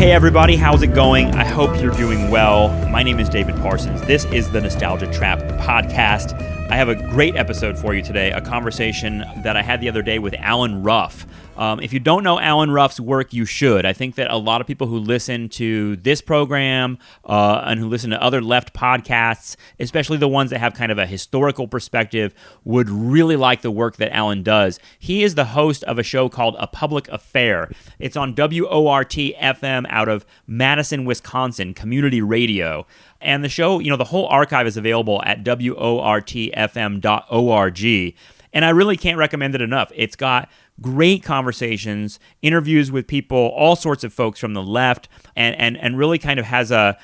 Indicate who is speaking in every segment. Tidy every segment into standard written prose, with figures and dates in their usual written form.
Speaker 1: Hey everybody, how's it going? I hope you're doing well. My name is David Parsons. This is the Nostalgia Trap podcast. I have a great episode for you today, a conversation that I had the other day with Alan Ruff. If you don't know Alan Ruff's work, you should. I think that a lot of people who listen to this program and who listen to other left podcasts, especially the ones that have kind of a historical perspective, would really like the work that Alan does. He is the host of a show called A Public Affair. It's on WORT-FM out of Madison, Wisconsin, community radio. And the show, the whole archive is available at WORTFM.org. And I really can't recommend it enough. It's got great conversations, interviews with people, all sorts of folks from the left, and really kind of has a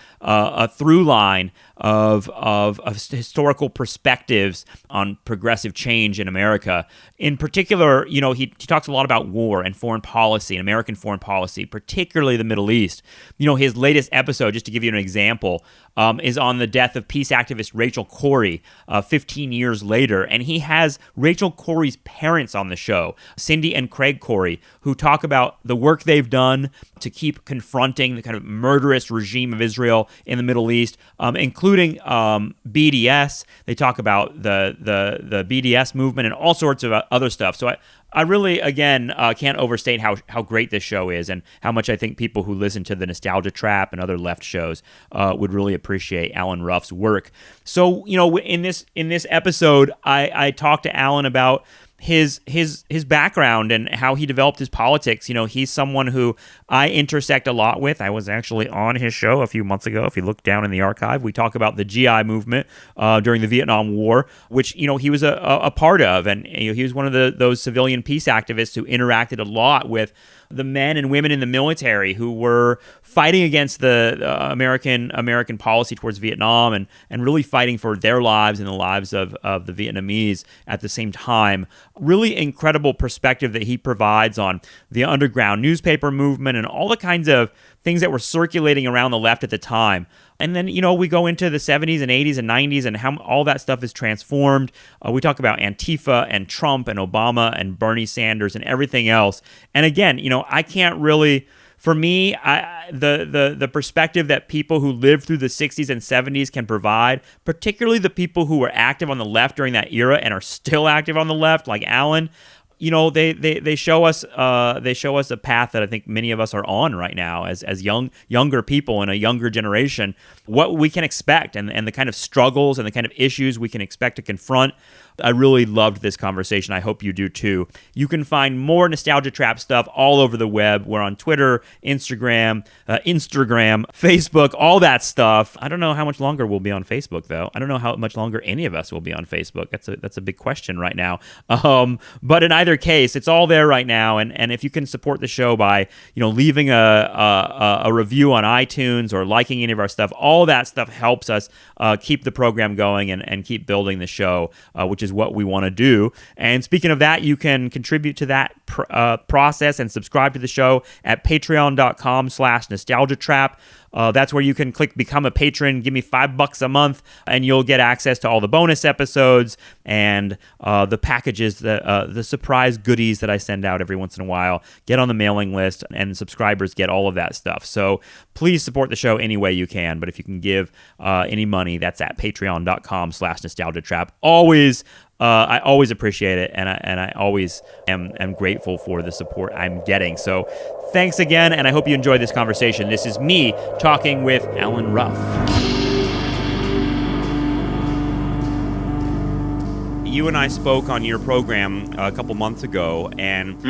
Speaker 1: through line of historical perspectives on progressive change in America. In particular, he talks a lot about war and foreign policy and American foreign policy, particularly the Middle East. His latest episode, just to give you an example, is on the death of peace activist Rachel Corrie 15 years later. And he has Rachel Corrie's parents on the show, Cindy and Craig Corrie, who talk about the work they've done to keep confronting the kind of murderous regime of Israel in the Middle East, including BDS. They talk about the BDS movement and all sorts of other stuff. So I really, again, can't overstate how great this show is and how much I think people who listen to the Nostalgia Trap and other left shows would really appreciate Alan Ruff's work. So, in this episode, I talked to Alan about his background and how he developed his politics. He's someone who I intersect a lot with. I was actually on his show a few months ago. If you look down in the archive, we talk about the GI movement during the Vietnam War, which he was a part of, and he was one of those civilian peace activists who interacted a lot with the men and women in the military who were fighting against the American policy towards Vietnam and really fighting for their lives and the lives of the Vietnamese at the same time. Really incredible perspective that he provides on the underground newspaper movement and all the kinds of things that were circulating around the left at the time. And then, we go into the 70s and 80s and 90s and how all that stuff is transformed. We talk about Antifa and Trump and Obama and Bernie Sanders and everything else. And again, I can't really, for me, the perspective that people who lived through the 60s and 70s can provide, particularly the people who were active on the left during that era and are still active on the left, like Alan, they show us a path that I think many of us are on right now as younger people in a younger generation, what we can expect and the kind of struggles and the kind of issues we can expect to confront. I really loved this conversation. I hope you do too. You can find more Nostalgia Trap stuff all over the web. We're on Twitter, Instagram, Facebook, all that stuff. I don't know how much longer we'll be on Facebook, though. I don't know how much longer any of us will be on Facebook. That's a big question right now. But in either case, it's all there right now. And if you can support the show by leaving a review on iTunes or liking any of our stuff, all that stuff helps us keep the program going and keep building the show, which is what we want to do. And speaking of that, you can contribute to that process and subscribe to the show at patreon.com/nostalgiatrap. That's where you can click become a patron, give me $5 a month, and you'll get access to all the bonus episodes and the packages, the surprise goodies that I send out every once in a while. Get on the mailing list, and subscribers get all of that stuff. So please support the show any way you can. But if you can give any money, that's at patreon.com/nostalgiatrap. I always appreciate it, and I always am grateful for the support I'm getting. So thanks again, and I hope you enjoyed this conversation. This is me talking with Alan Ruff. You and I spoke on your program a couple months ago, and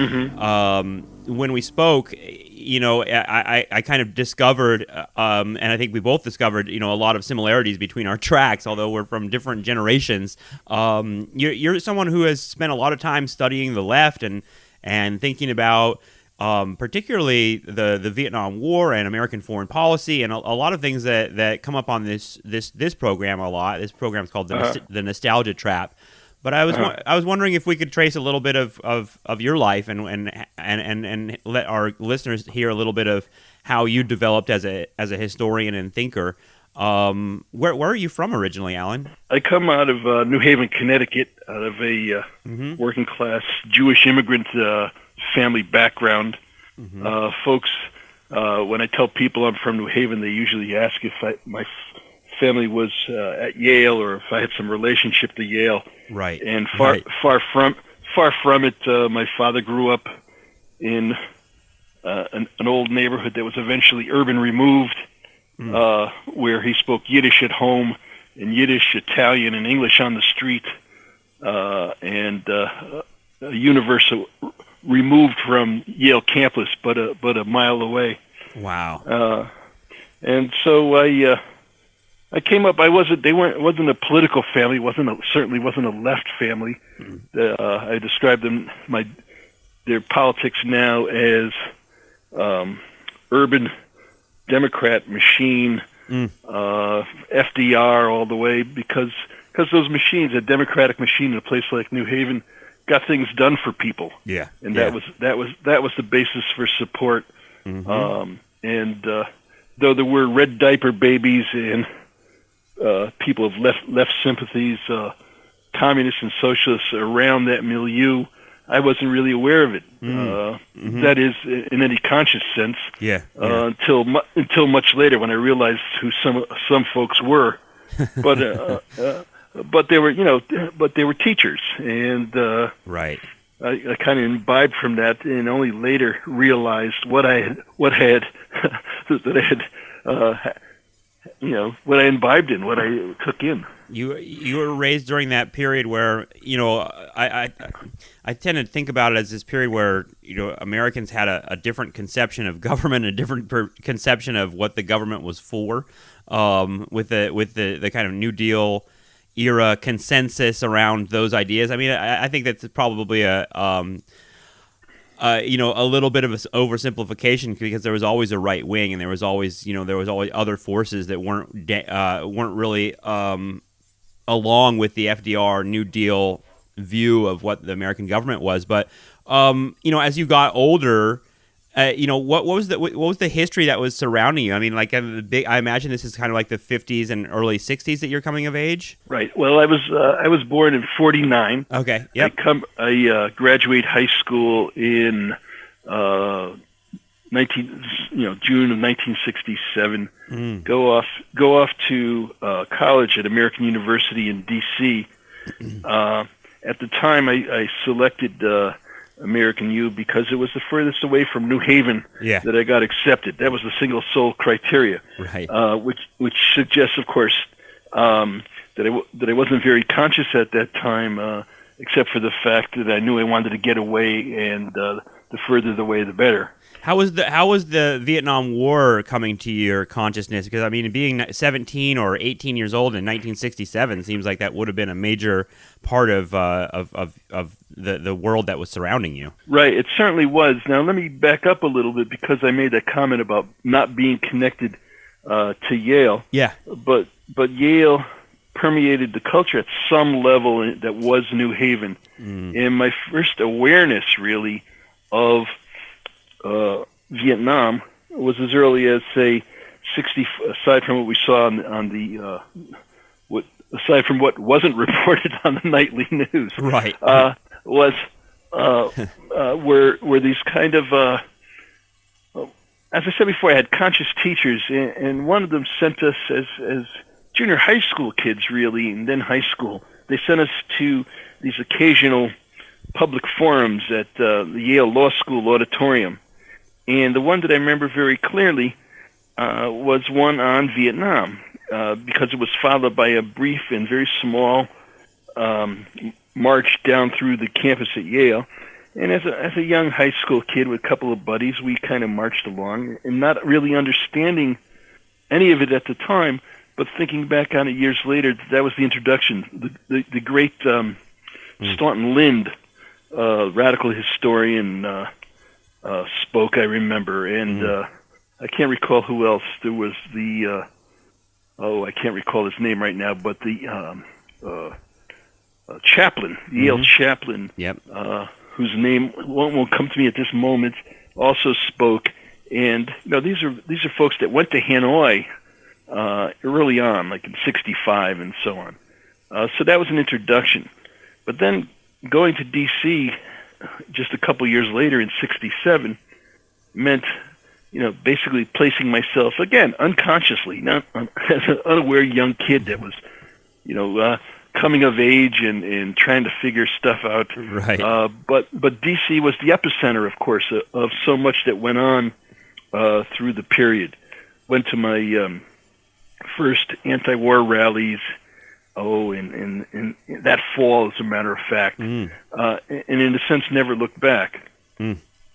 Speaker 1: when we spoke, I kind of discovered, and I think we both discovered, a lot of similarities between our tracks, although we're from different generations. You're someone who has spent a lot of time studying the left and thinking about particularly the Vietnam War and American foreign policy and a lot of things that come up on this program a lot. This program is called the Nostalgia Trap. But I was wondering if we could trace a little bit of your life and let our listeners hear a little bit of how you developed as a historian and thinker. Where are you from originally, Alan?
Speaker 2: I come out of New Haven, Connecticut, out of a working class Jewish immigrant family background. Folks When I tell people I'm from New Haven, they usually ask if my family was at Yale or if I had some relationship to Yale.
Speaker 1: Right.
Speaker 2: And far from it. My father grew up in an old neighborhood that was eventually urban removed, where he spoke Yiddish at home and Yiddish, Italian, and English on the street, and a universe removed from Yale campus, but a mile away.
Speaker 1: Wow.
Speaker 2: And so I came up. It wasn't a political family. Certainly wasn't a left family. I describe their politics now as urban Democrat machine, FDR all the way, because those machines, a Democratic machine in a place like New Haven, got things done for people.
Speaker 1: Yeah,
Speaker 2: and that was the basis for support. And though there were red diaper babies and people of left sympathies, communists and socialists around that milieu, I wasn't really aware of it. That is, in any conscious sense. Until much later, when I realized who some folks were, but they were teachers, and
Speaker 1: right.
Speaker 2: I kind of imbibed from that, and only later realized what I had what I imbibed in, what I took in.
Speaker 1: You were raised during that period where, I tend to think about it as this period where, Americans had a different conception of government, a different conception of what the government was for, with the kind of New Deal era consensus around those ideas. I mean, I think that's probably a little bit of an oversimplification, because there was always a right wing, and there was always other forces that weren't really along with the FDR New Deal view of what the American government was. But as you got older, what was the history that was surrounding you? I mean, like I imagine this is kind of like the 50s and early 60s that you're coming of age.
Speaker 2: Right. Well, I was born in 49.
Speaker 1: Okay. Yep.
Speaker 2: I graduate high school in June of 1967. Go off to college at American University in D.C. At the time, I selected American U because it was the furthest away from New Haven that I got accepted. That was the single sole criteria,
Speaker 1: right?
Speaker 2: Which suggests, of course, that I wasn't very conscious at that time, except for the fact that I knew I wanted to get away, and the further the way, the better.
Speaker 1: How was the Vietnam War coming to your consciousness? Because, I mean, being 17 or 18 years old in 1967 seems like that would have been a major part of the world that was surrounding you.
Speaker 2: Right, it certainly was. Now, let me back up a little bit, because I made that comment about not being connected to Yale.
Speaker 1: Yeah.
Speaker 2: But Yale permeated the culture at some level that was New Haven. And my first awareness, really, of Vietnam was as early as, say, 60. Aside from what we saw on the aside from what wasn't reported on the nightly news,
Speaker 1: right?
Speaker 2: Were these kind of as I said before, I had conscious teachers, and one of them sent us as junior high school kids, really, and then high school. They sent us to these occasional public forums at the Yale Law School auditorium. And the one that I remember very clearly was one on Vietnam, because it was followed by a brief and very small march down through the campus at Yale. And as a young high school kid with a couple of buddies, we kind of marched along, and not really understanding any of it at the time, but thinking back on it years later, that was the introduction. The great Staunton Lind, radical historian, spoke, I remember, and I can't recall who else. There was the I can't recall his name right now, but the chaplain, the Yale chaplain, whose name won't come to me at this moment, also spoke. And these are folks that went to Hanoi early on, like in '65 and so on. So that was an introduction. But then going to D.C. just a couple years later in '67 meant basically placing myself, again, unconsciously, not as an unaware young kid that was, coming of age and trying to figure stuff out.
Speaker 1: Right.
Speaker 2: But D.C. was the epicenter, of course, of so much that went on through the period. Went to my first anti-war rallies, in that fall, as a matter of fact, and in a sense never looked back.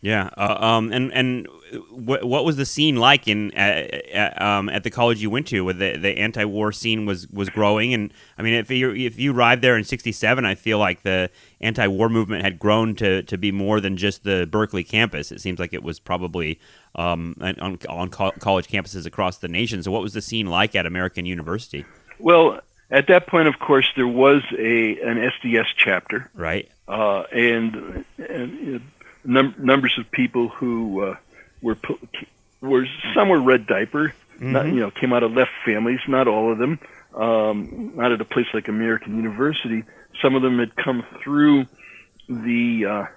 Speaker 1: Yeah. And what was the scene like at the college you went to, where the anti-war scene was growing? And I mean, if you arrived there in '67, I feel like the anti-war movement had grown to be more than just the Berkeley campus. It seems like it was probably on college campuses across the nation. So what was the scene like at American University?
Speaker 2: Well, at that point, of course, there was an SDS chapter,
Speaker 1: right,
Speaker 2: and numbers of people who were some were red diaper, came out of left families. Not all of them. Not at a place like American University. Some of them had come through the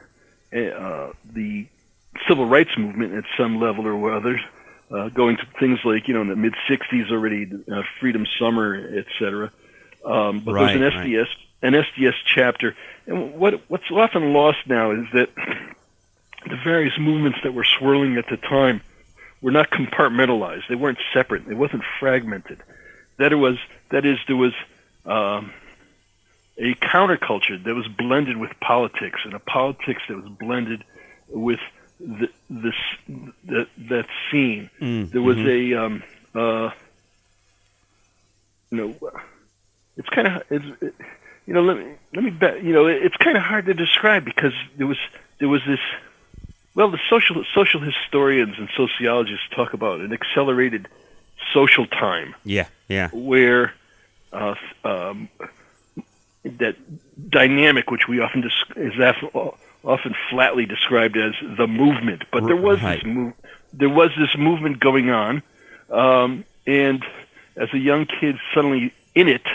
Speaker 2: civil rights movement at some level or other, going to things like in the mid '60s already, Freedom Summer, etc. But
Speaker 1: right,
Speaker 2: there's an SDS chapter, and what's often lost now is that the various movements that were swirling at the time were not compartmentalized. They weren't separate. It wasn't fragmented. There was a counterculture that was blended with politics, and a politics that was blended with that scene. There was it's kind of let me bet. It's kind of hard to describe because there was this. Well, the social historians and sociologists talk about an accelerated social time.
Speaker 1: Yeah.
Speaker 2: Where that dynamic, which we often often flatly described as the movement, but there was this movement going on, and as a young kid, suddenly in it,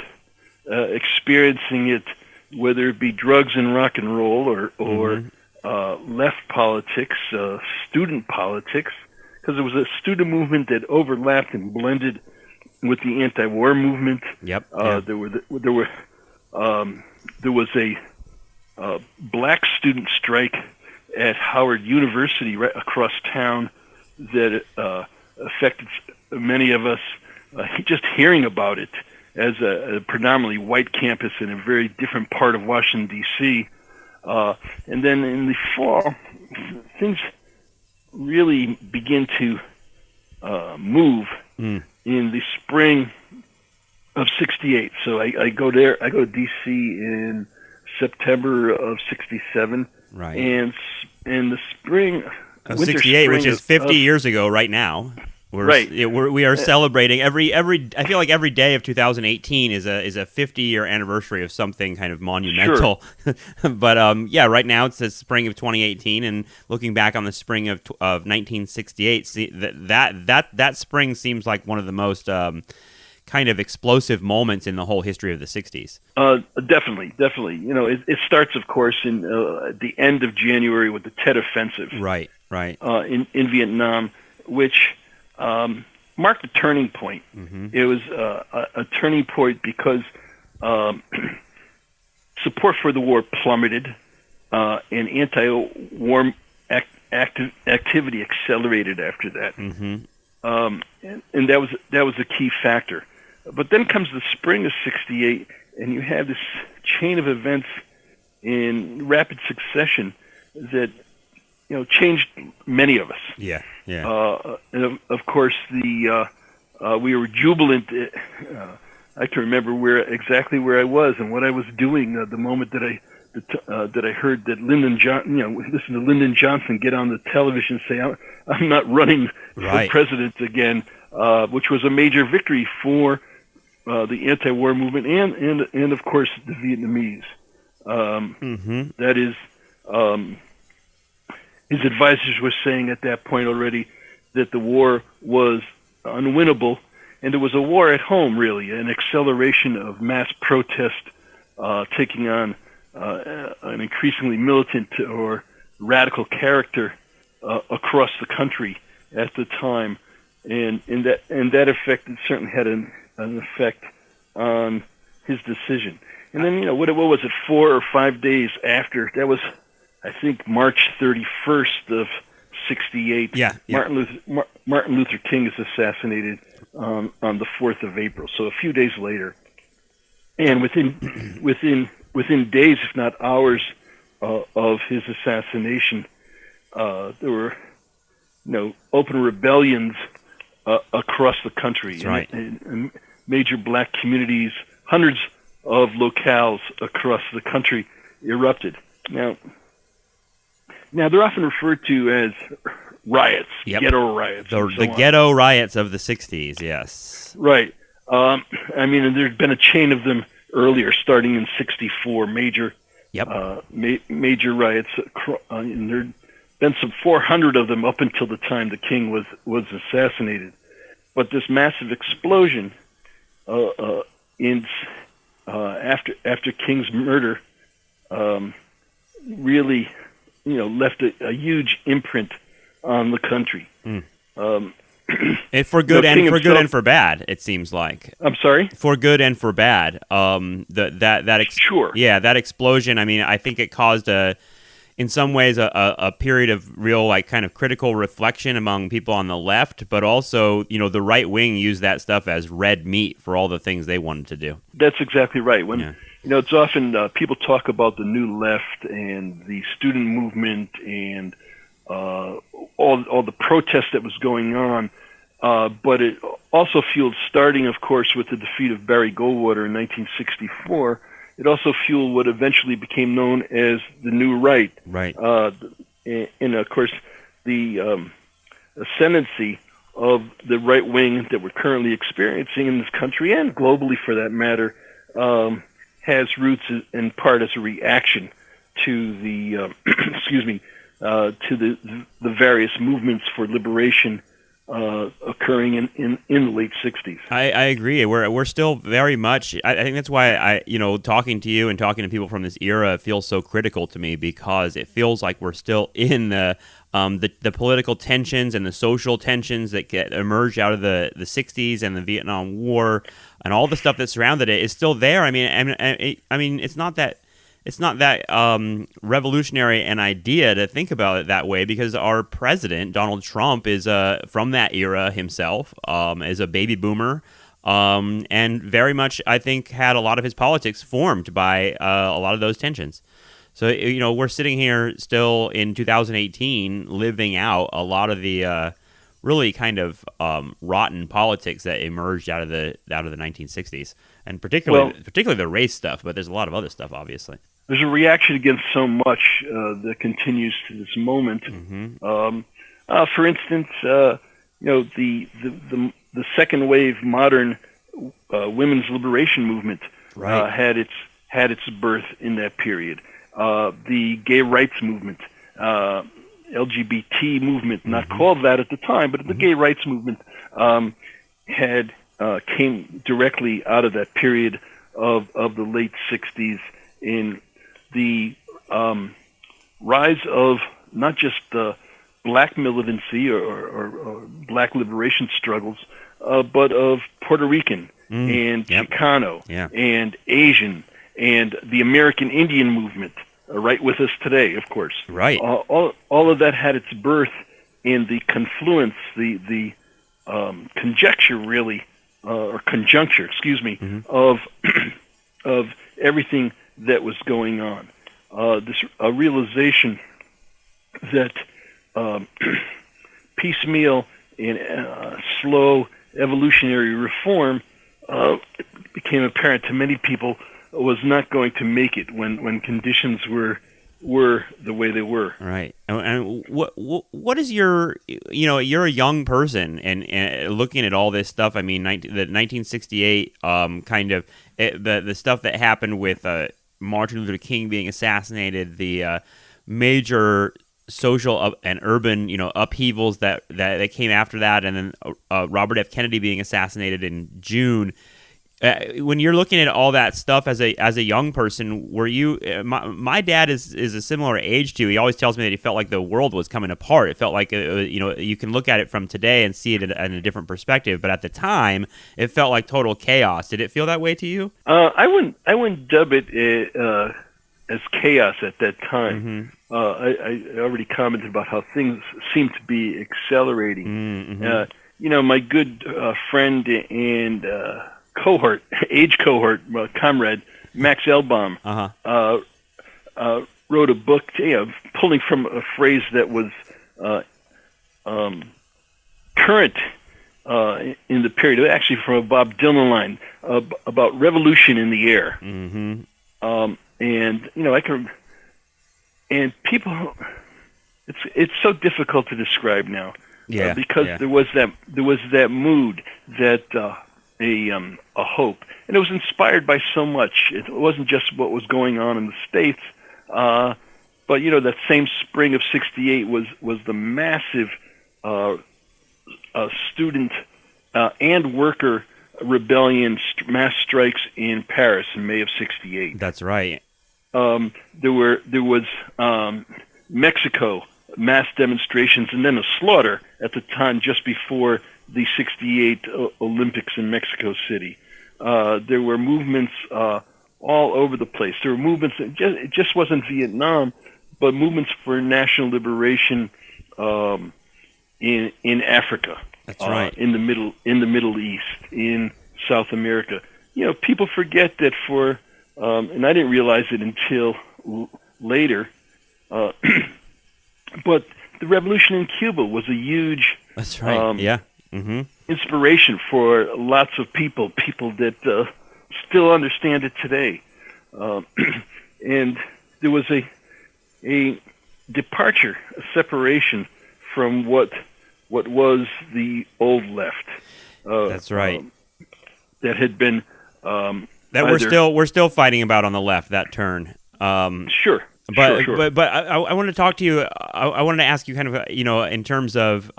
Speaker 2: experiencing it, whether it be drugs and rock and roll or left politics, student politics, because there was a student movement that overlapped and blended with the anti-war movement.
Speaker 1: Yep.
Speaker 2: There was a black student strike at Howard University right across town that affected many of us. Just hearing about it as a predominantly white campus in a very different part of Washington, D.C. And then in the fall, things really begin to move in the spring of '68. So I go there. I go to D.C. in September of '67.
Speaker 1: Right.
Speaker 2: And in the spring
Speaker 1: of '68, which is 50 years ago right now. We are celebrating every. I feel like every day of 2018 is a 50-year anniversary of something kind of monumental. Sure. But right now it's the spring of 2018, and looking back on the spring of 1968, that spring seems like one of the most kind of explosive moments in the whole history of the '60s.
Speaker 2: Definitely. It starts, of course, in at the end of January with the Tet Offensive. Right. In Vietnam, which marked a turning point. Mm-hmm. It was a turning point because support for the war plummeted, and anti-war activity accelerated after that. Mm-hmm. And that was a key factor. But then comes the spring of '68, and you have this chain of events in rapid succession that changed many of us.
Speaker 1: Yeah.
Speaker 2: And of course, we were jubilant. I can remember exactly where I was and what I was doing the moment that I heard that Lyndon listen to Lyndon Johnson get on the television and say, "I'm not running for president again," which was a major victory for the anti-war movement and of course the Vietnamese. That is. His advisors were saying at that point already that the war was unwinnable, and there was a war at home, really, an acceleration of mass protest taking on an increasingly militant or radical character across the country, at the time, and that effect certainly had an effect on his decision. And then, what was it, 4 or 5 days after? That was, I think, March 31st of 68.
Speaker 1: Yeah.
Speaker 2: Martin Luther King is assassinated on the 4th of April. So a few days later, and within days, if not hours, of his assassination, there were open rebellions across the country.
Speaker 1: That's right.
Speaker 2: In major black communities, hundreds of locales across the country erupted. Now they're often referred to as riots, ghetto riots.
Speaker 1: The ghetto riots of the 60s, yes.
Speaker 2: Right. There's been a chain of them earlier, starting in 64, major riots. And there'd been some 400 of them up until the time the king was assassinated. But this massive explosion after King's murder really left a huge imprint on the country.
Speaker 1: And for good and for bad, it seems like.
Speaker 2: I'm sorry?
Speaker 1: For good and for bad.
Speaker 2: Sure.
Speaker 1: Yeah, that explosion, I think it caused in some ways a period of real kind of critical reflection among people on the left, but also, the right wing used that stuff as red meat for all the things they wanted to do.
Speaker 2: That's exactly right. It's often people talk about the new left and the student movement and all the protests that was going on, but it also fueled, starting, of course, with the defeat of Barry Goldwater in 1964. It also fueled what eventually became known as the New Right.
Speaker 1: Right.
Speaker 2: And of course, the ascendancy of the right wing that we're currently experiencing in this country, and globally for that matter, has roots in part as a reaction to the to the various movements for liberation occurring in the late 60s.
Speaker 1: I agree. We're still very much. I think that's why talking to you and talking to people from this era feels so critical to me, because it feels like we're still in the political tensions and the social tensions that emerged out of the 60s and the Vietnam War and all the stuff that surrounded it is still there. It's not that revolutionary an idea to think about it that way, because our president, Donald Trump, is from that era himself, is a baby boomer, and very much, I think, had a lot of his politics formed by a lot of those tensions. So, we're sitting here still in 2018 living out a lot of the really kind of rotten politics that emerged out of the 1960s, and particularly the race stuff, but there's a lot of other stuff, obviously.
Speaker 2: There's a reaction against so much that continues to this moment. Mm-hmm. For instance, the second wave modern women's liberation movement had its birth in that period. The gay rights movement, LGBT movement, not called that at the time, but the gay rights movement came directly out of that period of the late 60s in the rise of not just black militancy or black liberation struggles, but of Puerto Rican and Chicano and Asian and the American Indian movement, right with us today, of course.
Speaker 1: Right.
Speaker 2: All of that had its birth in the confluence, the conjecture, really, or conjuncture, of everything that was going on. This realization that piecemeal and slow evolutionary reform became apparent to many people was not going to make it when conditions were the way they were.
Speaker 1: Right. And what is your, you're a young person and looking at all this stuff. The 1968 kind of the stuff that happened with Martin Luther King being assassinated, the major social and urban, upheavals that came after that, and then Robert F. Kennedy being assassinated in June. When you're looking at all that stuff as a young person, were you? My dad is a similar age to you. He always tells me that he felt like the world was coming apart. It felt like you can look at it from today and see it in a different perspective, but at the time, it felt like total chaos. Did it feel that way to you?
Speaker 2: I wouldn't dub it as chaos at that time.
Speaker 1: Mm-hmm.
Speaker 2: I already commented about how things seem to be accelerating.
Speaker 1: Mm-hmm.
Speaker 2: My good friend and age cohort, comrade, Max Elbaum, wrote a book, pulling from a phrase that was current in the period, actually from a Bob Dylan line, about revolution in the air.
Speaker 1: Mm-hmm.
Speaker 2: And people, it's so difficult to describe now, because there was that mood, that a hope, and it was inspired by so much. It wasn't just what was going on in the States, but that same spring of '68 was the massive student and worker rebellion, mass strikes in Paris in May of '68.
Speaker 1: That's right.
Speaker 2: There was Mexico, mass demonstrations, and then a slaughter at the time just before the '68 Olympics in Mexico City. There were movements all over the place. There were movements. It just wasn't Vietnam, but movements for national liberation in Africa.
Speaker 1: That's right.
Speaker 2: In the Middle East, in South America. People forget that and I didn't realize it until later, but the revolution in Cuba was a huge
Speaker 1: That's right.
Speaker 2: inspiration for lots of people that still understand it today. And there was a departure, a separation from what was the old left.
Speaker 1: That's right.
Speaker 2: That had been
Speaker 1: that we're still fighting about on the left, that turn.
Speaker 2: Sure.
Speaker 1: But I wanted to talk to you. I wanted to ask you kind of in terms of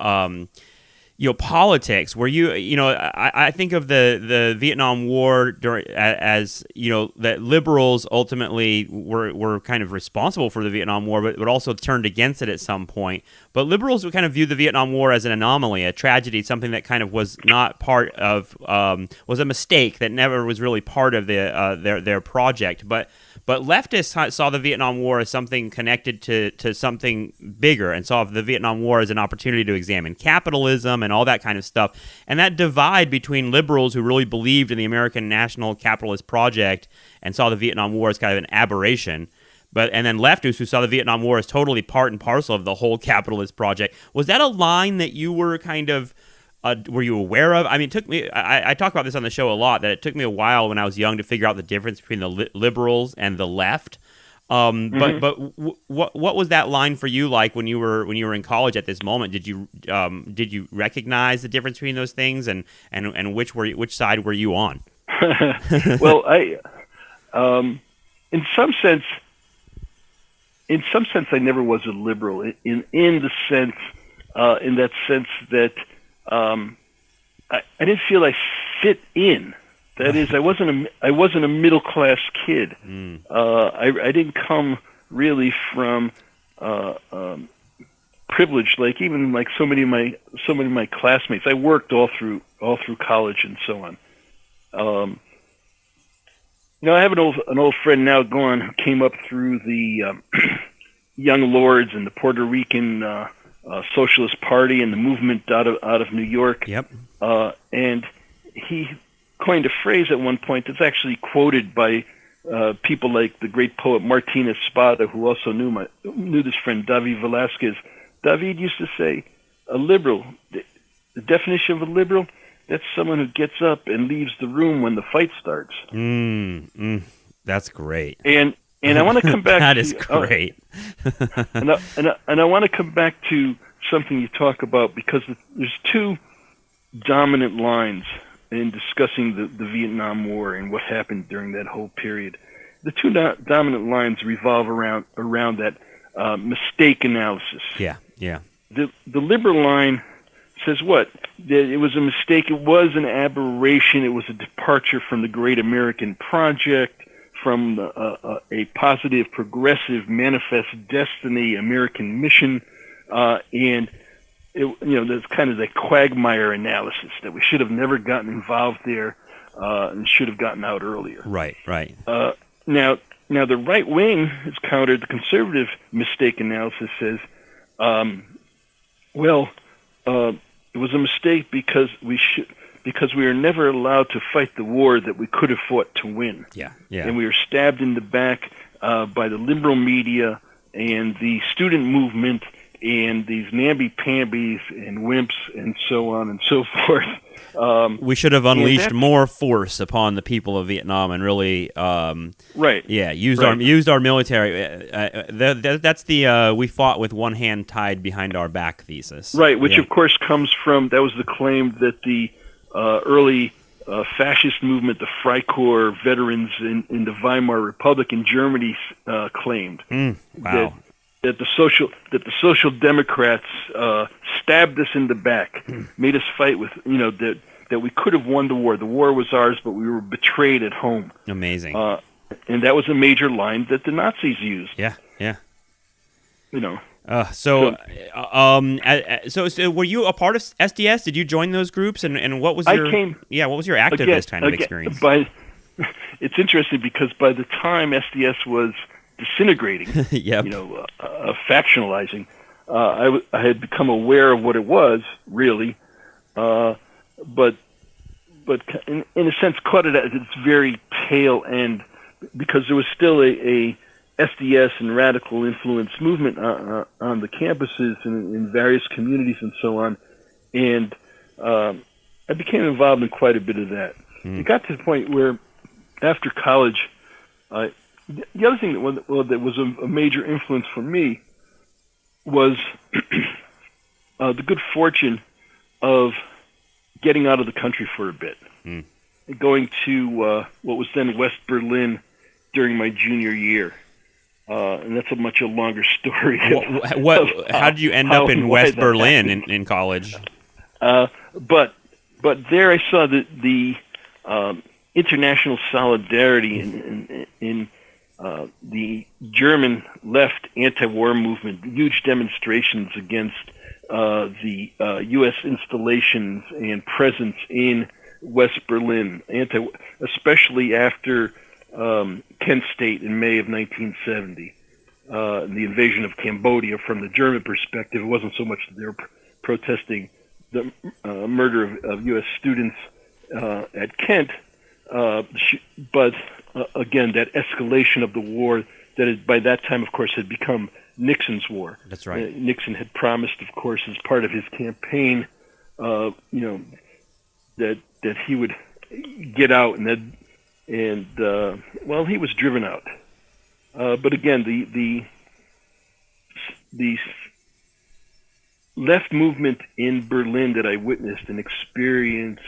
Speaker 1: politics. Were you I think of the Vietnam War as that liberals ultimately were kind of responsible for the Vietnam War, but also turned against it at some point. But liberals would kind of view the Vietnam War as an anomaly, a tragedy, something that kind of was not part of was a mistake that never was really part of their project. But leftists saw the Vietnam War as something connected to something bigger, and saw the Vietnam War as an opportunity to examine capitalism and all that kind of stuff. And that divide between liberals who really believed in the American national capitalist project and saw the Vietnam War as kind of an aberration, and then leftists who saw the Vietnam War as totally part and parcel of the whole capitalist project. Was that a line that you were kind of were you aware of? I mean, it took me. I talk about this on the show a lot. That it took me a while when I was young to figure out the difference between the liberals and the left. But what was that line for you like when you were in college at this moment? Did you recognize the difference between those things, and which side were you on?
Speaker 2: Well, in some sense, I never was a liberal. In that sense that. I didn't feel I fit in. That is, I wasn't a middle class kid. I didn't come really from privilege, like so many of my classmates. I worked all through college and so on. I have an old friend now gone who came up through the Young Lords and the Puerto Rican Socialist Party and the movement out of New York.
Speaker 1: Yep.
Speaker 2: And he coined a phrase at one point that's actually quoted by people like the great poet Martin Espada, who also knew this friend David Velasquez. David used to say, a liberal, the definition of a liberal, that's someone who gets up and leaves the room when the fight starts.
Speaker 1: That's great.
Speaker 2: And I want to come back.
Speaker 1: That is great.
Speaker 2: and I want to come back to something you talk about, because there's two dominant lines in discussing the Vietnam War and what happened during that whole period. The two dominant lines revolve around that mistake analysis.
Speaker 1: Yeah.
Speaker 2: The liberal line says what? That it was a mistake. It was an aberration. It was a departure from the Great American Project, from a positive, progressive, manifest destiny American mission, and that's kind of the quagmire analysis that we should have never gotten involved there and should have gotten out earlier.
Speaker 1: Right.
Speaker 2: Now the right wing has countered the conservative mistake analysis. Says, it was a mistake because we were never allowed to fight the war that we could have fought to win.
Speaker 1: Yeah.
Speaker 2: And we were stabbed in the back by the liberal media and the student movement and these namby-pambies and wimps and so on and so forth.
Speaker 1: We should have unleashed more force upon the people of Vietnam and really, used our military. That's the we fought with one hand tied behind our back thesis.
Speaker 2: Right, which of course comes from, that was the claim that the early fascist movement, the Freikorps veterans in the Weimar Republic in Germany claimed.
Speaker 1: Wow.
Speaker 2: That the social democrats stabbed us in the back, made us fight with, that we could have won the war. The war was ours, but we were betrayed at home.
Speaker 1: Amazing.
Speaker 2: And that was a major line that the Nazis used.
Speaker 1: Yeah.
Speaker 2: So
Speaker 1: were you a part of SDS? Did you join those groups? And what was your what was your activist kind of experience?
Speaker 2: It's interesting because by the time SDS was disintegrating, factionalizing, I had become aware of what it was really, but in a sense caught it at its very tail end, because there was still a SDS and radical influence movement on the campuses and in various communities and so on, and I became involved in quite a bit of that. It got to the point where after college, the other thing that was a major influence for me was the good fortune of getting out of the country for a bit, going to what was then West Berlin during my junior year. And that's a much longer story.
Speaker 1: How did you end up in West Berlin in college?
Speaker 2: But there I saw the international solidarity in the German left anti-war movement, huge demonstrations against the U.S. installations and presence in West Berlin, especially after Kent State in May of 1970, and the invasion of Cambodia. From the German perspective, it wasn't so much that they were protesting the murder of U.S. students at Kent, but again, that escalation of the war that by that time, of course, had become Nixon's war.
Speaker 1: That's right.
Speaker 2: Nixon had promised, of course, as part of his campaign, that he would get out, and he was driven out. But again, the left movement in Berlin that I witnessed and experienced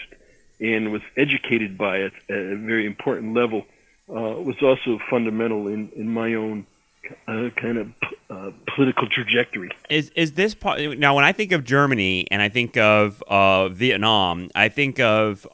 Speaker 2: and was educated by it at a very important level was also fundamental in my own kind of political trajectory.
Speaker 1: Is this part now? When I think of Germany and I think of Vietnam, I think of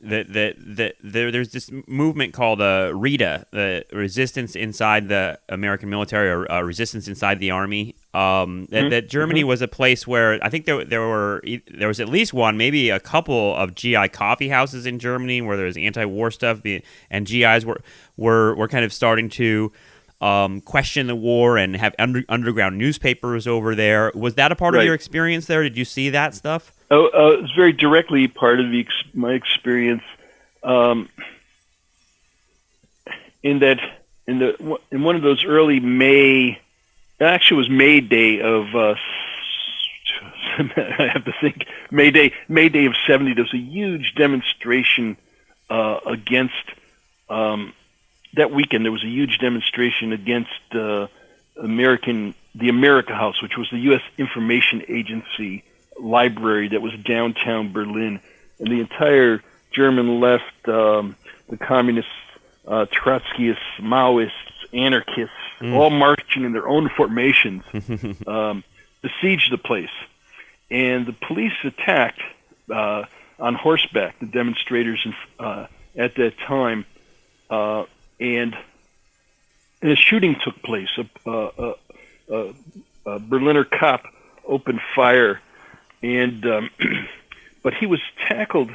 Speaker 1: there's this movement called RITA, the Resistance Inside the American Military, or Resistance Inside the Army. That Germany was a place where I think there was at least one, maybe a couple of GI coffee houses in Germany where there was anti-war stuff, and GIs were kind of starting to question the war and have underground newspapers over there. Was that a part of your experience there? Did you see that stuff?
Speaker 2: It was very directly part of my experience. In one of those early May. Actually, it was May Day of I have to think. May Day of '70. There was a huge demonstration against that weekend. There was a huge demonstration against the America House, which was the U.S. Information Agency library that was downtown Berlin, and the entire German left, the communists, Trotskyists, Maoists, anarchists, all marching in their own formations, besieged the place. and the police attacked on horseback the demonstrators at that time, and a shooting took place. A Berliner cop opened fire, and but he was tackled,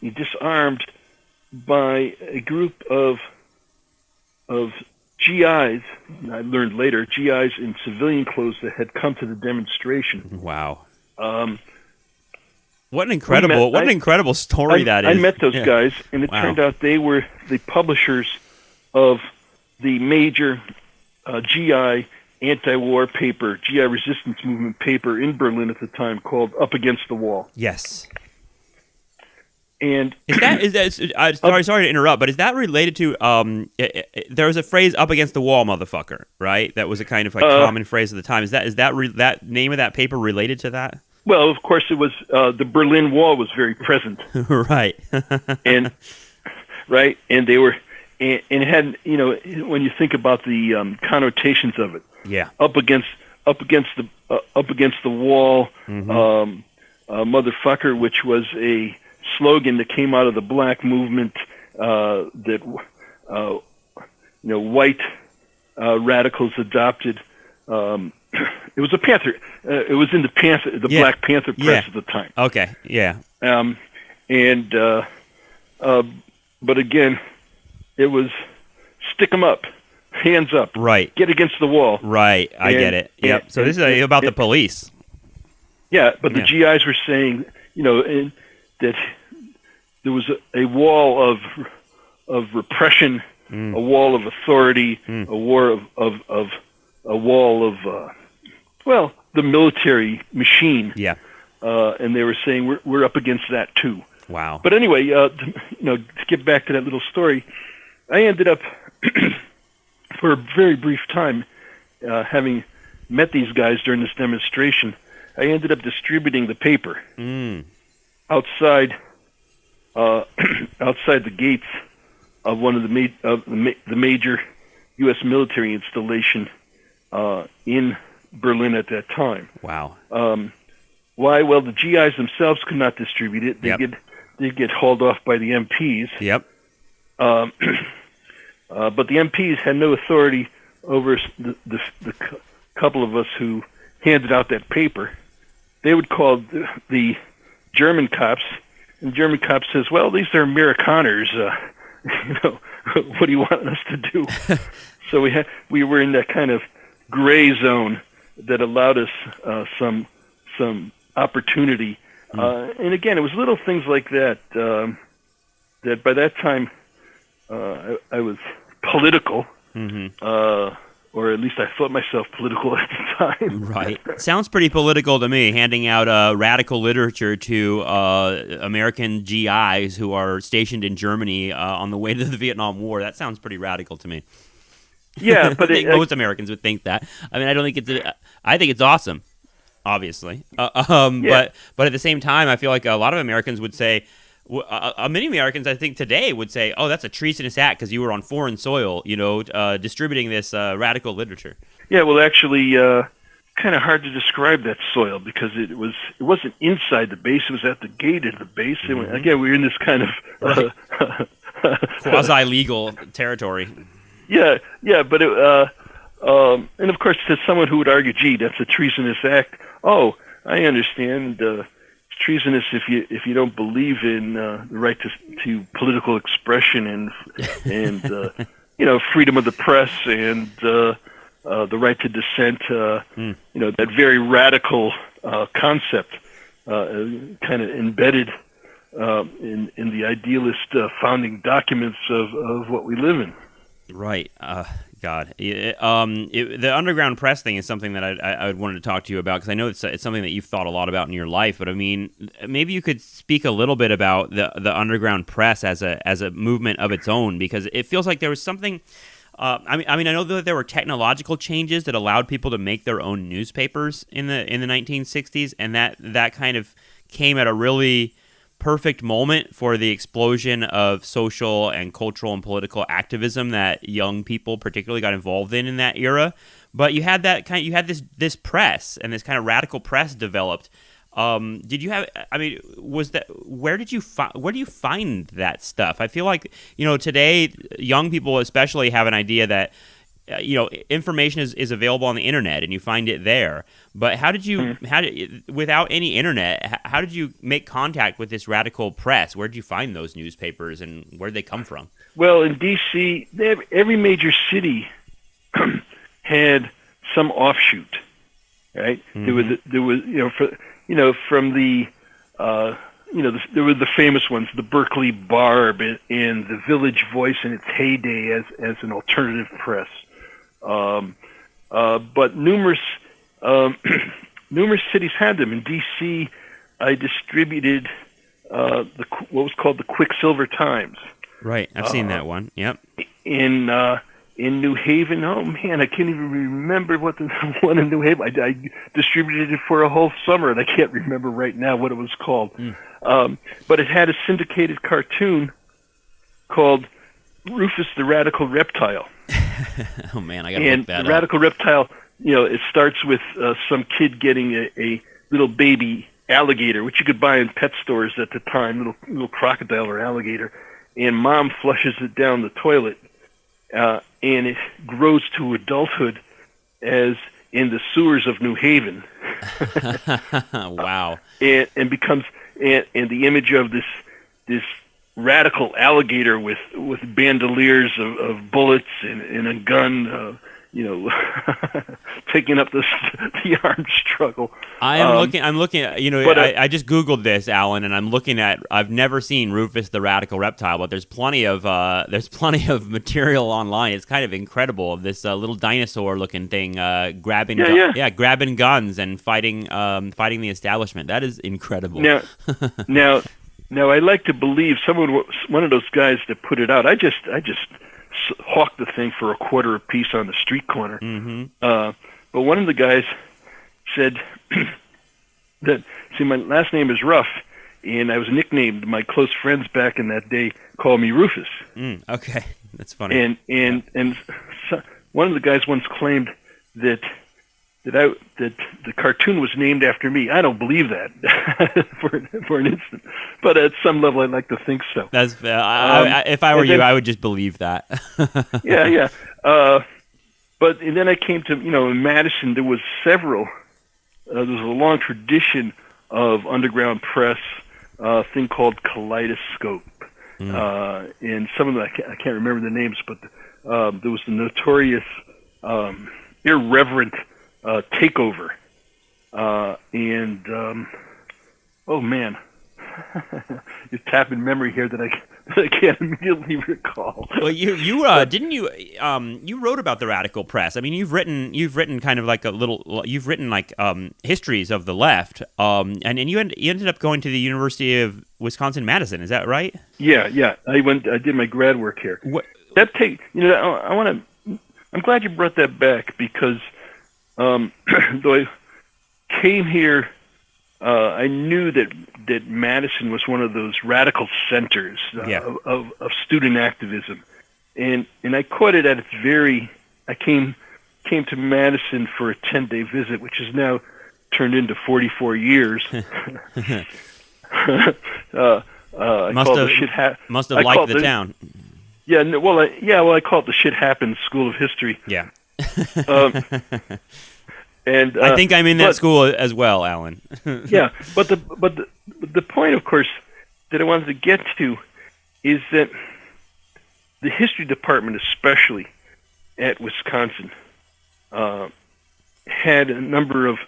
Speaker 2: disarmed by a group of GIs. I learned later, GIs in civilian clothes that had come to the demonstration.
Speaker 1: Wow. What an incredible story that is.
Speaker 2: I met those guys, and it turned out they were the publishers of the major GI anti-war paper, GI resistance movement paper in Berlin at the time, called Up Against the Wall.
Speaker 1: Yes.
Speaker 2: And
Speaker 1: sorry to interrupt, but is that related to there was a phrase "up against the wall, motherfucker," right? That was a kind of like common phrase at the time. Is that name of that paper related to that?
Speaker 2: Well, of course, it was the Berlin Wall was very present,
Speaker 1: right?
Speaker 2: and they were, and it had, when you think about the connotations of it, up against the wall, motherfucker, which was a slogan that came out of the black movement that white radicals adopted. It was a Panther. It was in the Black Panther press at the time.
Speaker 1: Okay, yeah.
Speaker 2: But again, it was stick 'em up, hands up,
Speaker 1: right?
Speaker 2: Get against the wall,
Speaker 1: right? I get it. Yep. So this is about the police.
Speaker 2: Yeah, but the GIs were saying, that there was a wall of repression, a wall of authority, a wall of the military machine.
Speaker 1: Yeah.
Speaker 2: And they were saying we're up against that too.
Speaker 1: Wow.
Speaker 2: But anyway, to get back to that little story, I ended up for a very brief time, having met these guys during this demonstration. I ended up distributing the paper outside the gates of one of the major U.S. military installation in Berlin at that time.
Speaker 1: Wow.
Speaker 2: Why? Well, the GIs themselves could not distribute it. They get hauled off by the MPs.
Speaker 1: Yep.
Speaker 2: But the MPs had no authority over the couple of us who handed out that paper. They would call the German cops, and the German cop says, "Well, these are Amerikaners. What do you want us to do?" So we were in that kind of gray zone that allowed us some opportunity. And again, it was little things like that that by that time I was political, or at least I thought myself political at the time.
Speaker 1: Right. Sounds pretty political to me, handing out radical literature to American GIs who are stationed in Germany on the way to the Vietnam War. That sounds pretty radical to me.
Speaker 2: Yeah, but
Speaker 1: I think most Americans would think that. I mean, I don't think I think it's awesome, obviously. But at the same time, I feel like a lot of Americans would say, many Americans, I think today would say, "Oh, that's a treasonous act because you were on foreign soil, distributing this radical literature." Yeah,
Speaker 2: well, actually, kind of hard to describe that soil because it wasn't inside the base; it was at the gate of the base. And again, we were in this kind of
Speaker 1: quasi-legal territory.
Speaker 2: Yeah, but and of course, to someone who would argue, "Gee, that's a treasonous act." Oh, I understand. It's treasonous if you don't believe in the right to political expression and freedom of the press and the right to dissent. That very radical concept, kind of embedded in the idealist founding documents of what we live in.
Speaker 1: Right. God. The underground press thing is something that I wanted to talk to you about because I know it's something that you've thought a lot about in your life. But I mean, maybe you could speak a little bit about the underground press as a movement of its own, because it feels like there was something. I know that there were technological changes that allowed people to make their own newspapers in the 1960s, and that kind of came at a really perfect moment for the explosion of social and cultural and political activism that young people particularly got involved in that era. But you had this press and this kind of radical press developed. Did you have? I mean, where do you find that stuff? I feel like today young people especially have an idea that information is available on the internet and you find it there. But without any internet, how did you make contact with this radical press? Where did you find those newspapers and where did they come from?
Speaker 2: Well, in D.C., every major city had some offshoot, right? Mm-hmm. There was from the there were the famous ones, the Berkeley Barb and the Village Voice in its heyday as an alternative press. But numerous cities had them. In D.C., I distributed what was called the Quicksilver Times.
Speaker 1: Right, I've seen that one. Yep.
Speaker 2: In New Haven, oh man, I can't even remember what the one in New Haven. I distributed it for a whole summer, and I can't remember right now what it was called. But it had a syndicated cartoon called Rufus the Radical Reptile.
Speaker 1: Oh man, I gotta look that up.
Speaker 2: And the Radical Reptile, it starts with some kid getting a little baby alligator, which you could buy in pet stores at the time, little crocodile or alligator, and mom flushes it down the toilet. And it grows to adulthood as in the sewers of New Haven.
Speaker 1: Wow.
Speaker 2: And becomes and the image of this radical alligator with bandoliers of bullets and a gun, taking up the armed struggle.
Speaker 1: I'm looking at, I just Googled this, Alan, and I'm looking at, I've never seen Rufus the Radical Reptile, but there's plenty of material online. It's kind of incredible. This little dinosaur looking thing, grabbing guns and fighting the establishment. That is incredible.
Speaker 2: Now I like to believe one of those guys that put it out. I just hawked the thing for $0.25 a piece on the street corner. Mm-hmm. But one of the guys said that, see, my last name is Ruff, and I was nicknamed. My close friends back in that day called me Rufus.
Speaker 1: Okay, that's funny.
Speaker 2: And so, one of the guys once claimed that the cartoon was named after me. I don't believe that for an instant, but at some level, I'd like to think so.
Speaker 1: That's if I were you, I would just believe that.
Speaker 2: Yeah. But and then I came to in Madison, there was several. There was a long tradition of underground press, a thing called Kaleidoscope, and some of them I can't remember the names, but there was the notorious irreverent Takeover, and oh man, you're tapping memory here that I can't immediately recall.
Speaker 1: Well, you didn't you wrote about the radical press. I mean, you've written kind of like histories of the left, and you ended up going to the University of Wisconsin-Madison. Is that right?
Speaker 2: Yeah. I did my grad work here. I'm glad you brought that back because. Though I came here, I knew that Madison was one of those radical centers of student activism, and I caught it at its very. I came to Madison for a 10-day visit, which has now turned into 44 years.
Speaker 1: Must have liked the town.
Speaker 2: Yeah, well, I call it the Shit Happens School of History.
Speaker 1: Yeah.
Speaker 2: And
Speaker 1: I think I'm in that school as well, Alan.
Speaker 2: Yeah, but the point, of course, that I wanted to get to is that the history department, especially at Wisconsin, had a number of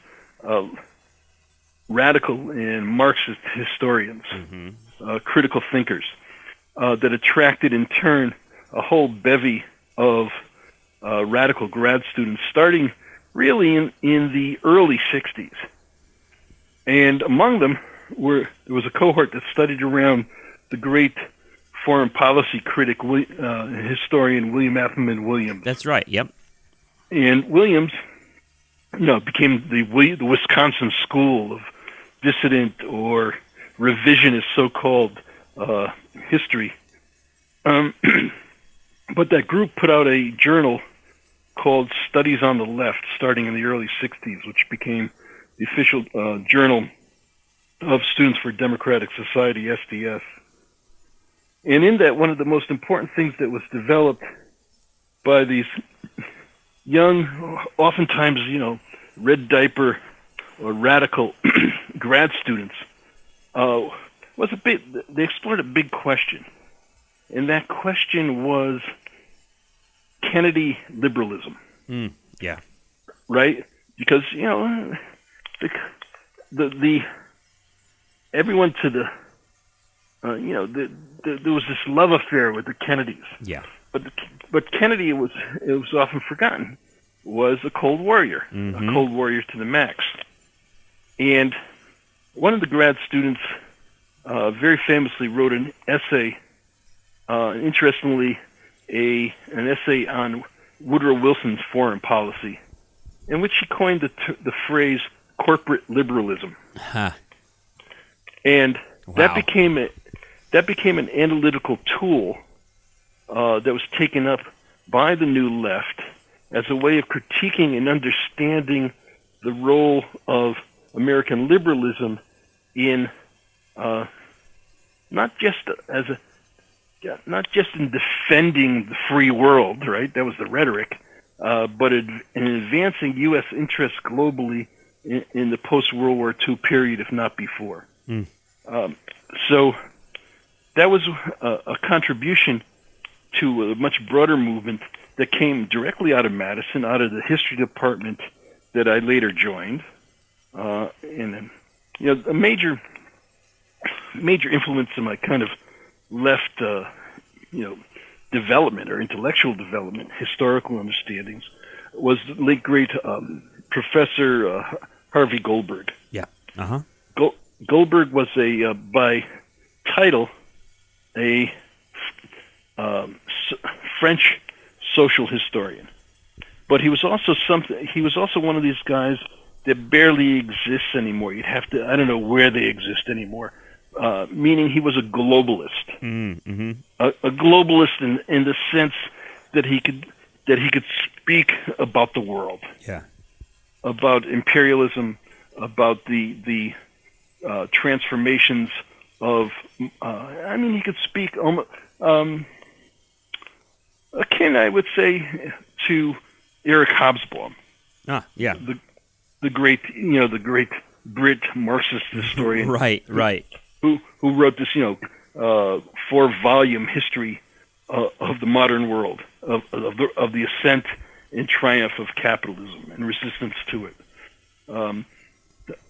Speaker 2: radical and Marxist historians, critical thinkers, that attracted in turn a whole bevy of radical grad students, starting really in the early 60s. And among them there was a cohort that studied around the great foreign policy critic, historian William Appleman Williams.
Speaker 1: That's right, yep.
Speaker 2: And Williams became the Wisconsin school of dissident or revisionist so-called history. But that group put out a journal called Studies on the Left, starting in the early 60s, which became the official journal of Students for Democratic Society, SDS. And in that, one of the most important things that was developed by these young, oftentimes, red diaper or radical grad students, they explored a big question. And that question was Kennedy liberalism.
Speaker 1: Yeah.
Speaker 2: Right? Because, the everyone to the, there was this love affair with the Kennedys.
Speaker 1: Yeah.
Speaker 2: But Kennedy was often forgotten, was a Cold Warrior, a Cold Warrior to the max. And one of the grad students very famously wrote an essay, interestingly, an essay on Woodrow Wilson's foreign policy, in which he coined the phrase corporate liberalism.
Speaker 1: Huh.
Speaker 2: And
Speaker 1: Wow.
Speaker 2: that became an analytical tool that was taken up by the New Left as a way of critiquing and understanding the role of American liberalism in not just in defending the free world, right? That was the rhetoric, but in advancing U.S. interests globally in the post-World War II period, if not before. So that was a contribution to a much broader movement that came directly out of Madison, out of the history department that I later joined. And a major influence in my kind of left, development or intellectual development, historical understandings, was the late great Professor Harvey Goldberg.
Speaker 1: Yeah.
Speaker 2: Goldberg was by title, a French social historian, but he was also one of these guys that barely exists anymore. You'd have to, I don't know where they exist anymore. Meaning he was a globalist, a globalist in the sense that he could speak about the world, about imperialism, about the transformations of. He could speak akin, I would say, to Eric Hobsbawm. The great Brit Marxist historian.
Speaker 1: Right.
Speaker 2: Who wrote this, 4-volume history of the modern world, of the ascent and triumph of capitalism and resistance to it.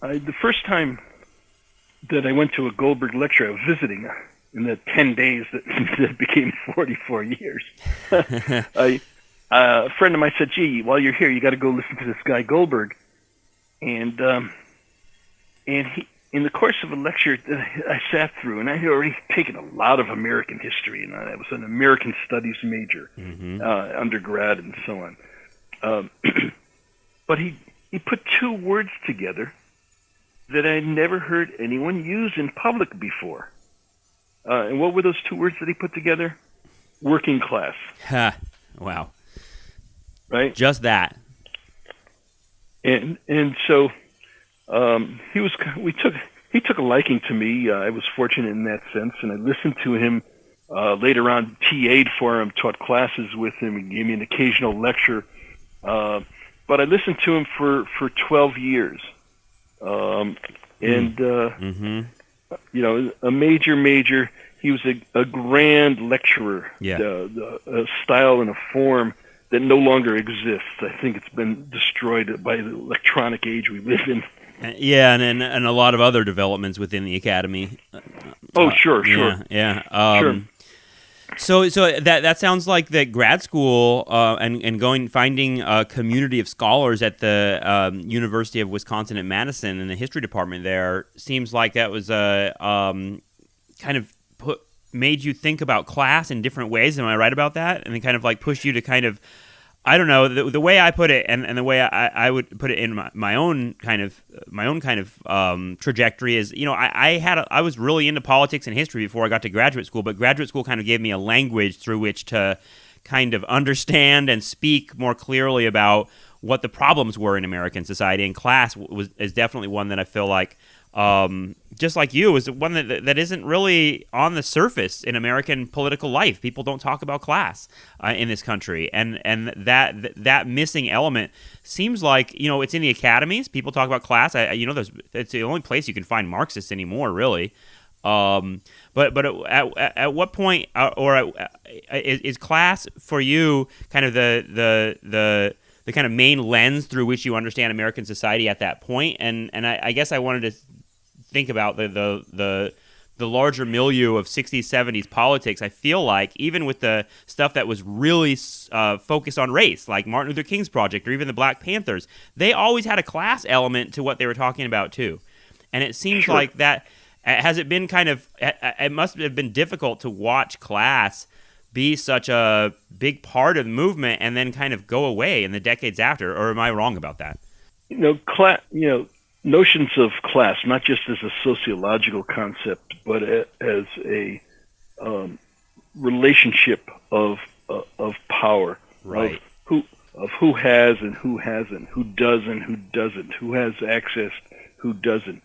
Speaker 2: The first time that I went to a Goldberg lecture, I was visiting in the 10 days that became 44 years. A friend of mine said, "Gee, while you're here, you got to go listen to this guy Goldberg." And he, in the course of a lecture that I sat through, and I had already taken a lot of American history, and I was an American Studies major, undergrad, and so on. But he put two words together that I had never heard anyone use in public before. And what were those two words that he put together? Working class.
Speaker 1: Wow.
Speaker 2: Right?
Speaker 1: Just that.
Speaker 2: And so he took a liking to me. I was fortunate in that sense, and I listened to him later on. TA'd for him, taught classes with him, and gave me an occasional lecture. But I listened to him for 12 years, a major. He was a grand lecturer. A style and a form that no longer exists. I think it's been destroyed by the electronic age we live in.
Speaker 1: And a lot of other developments within the academy.
Speaker 2: Sure.
Speaker 1: Sure. So that sounds like that grad school and finding a community of scholars at the University of Wisconsin at Madison in the history department there seems like that was kind of made you think about class in different ways. Am I right about that? And then kind of like pushed you to kind of, I don't know, the way I put it, and the way I would put it in my own kind of trajectory is, I was really into politics and history before I got to graduate school, but graduate school kind of gave me a language through which to kind of understand and speak more clearly about what the problems were in American society. And class is definitely one that I feel like, just like you, is one that isn't really on the surface in American political life. People don't talk about class in this country, and that missing element seems like, it's in the academies. People talk about class. It's the only place you can find Marxists anymore, really. But at what point is class for you kind of the kind of main lens through which you understand American society at that point? And I guess I wanted to think about the larger milieu of 60s, 70s politics. I feel like even with the stuff that was really focused on race, like Martin Luther King's Project or even the Black Panthers, they always had a class element to what they were talking about too. And it seems like that, has it been it must have been difficult to watch class be such a big part of the movement and then kind of go away in the decades after, or am I wrong about that?
Speaker 2: Notions of class, not just as a sociological concept, but as a relationship of power,
Speaker 1: right?
Speaker 2: Of who has and who hasn't, who does and who doesn't, who has access, who doesn't.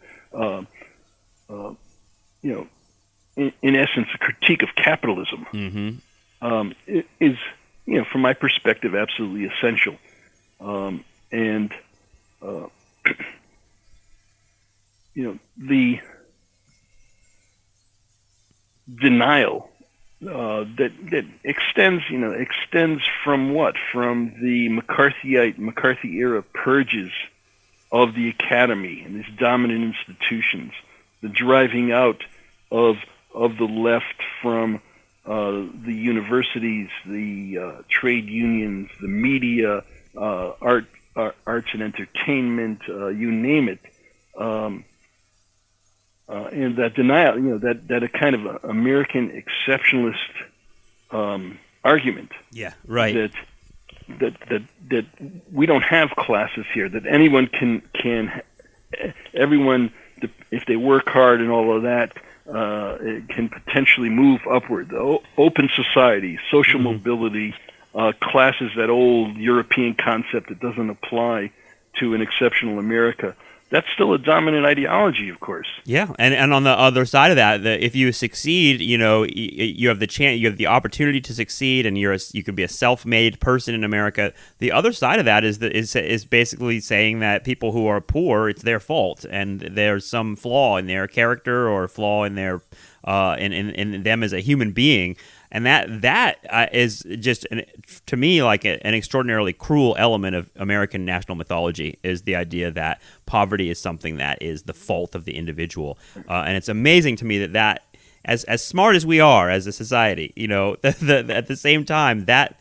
Speaker 2: In essence, a critique of capitalism. Is, from my perspective, absolutely essential. The denial that extends from what? From the McCarthy era purges of the academy and these dominant institutions, the driving out of the left from the universities, the trade unions, the media, arts and entertainment, you name it. And that denial, that a kind of American exceptionalist argument.
Speaker 1: Yeah, right.
Speaker 2: That we don't have classes here. That anyone can everyone, if they work hard and all of that, can potentially move upward. Open society, social mobility, class is that old European concept that doesn't apply to an exceptional America. That's still a dominant ideology, of course.
Speaker 1: Yeah, and on the other side of that, if you succeed, you have the chance, you have the opportunity to succeed, and you could be a self-made person in America. The other side of that is basically saying that people who are poor, it's their fault, and there's some flaw in their character or flaw in their in them as a human being. And that is just, to me, like an extraordinarily cruel element of American national mythology, is the idea that poverty is something that is the fault of the individual. And it's amazing to me that as smart as we are as a society, at the same time, that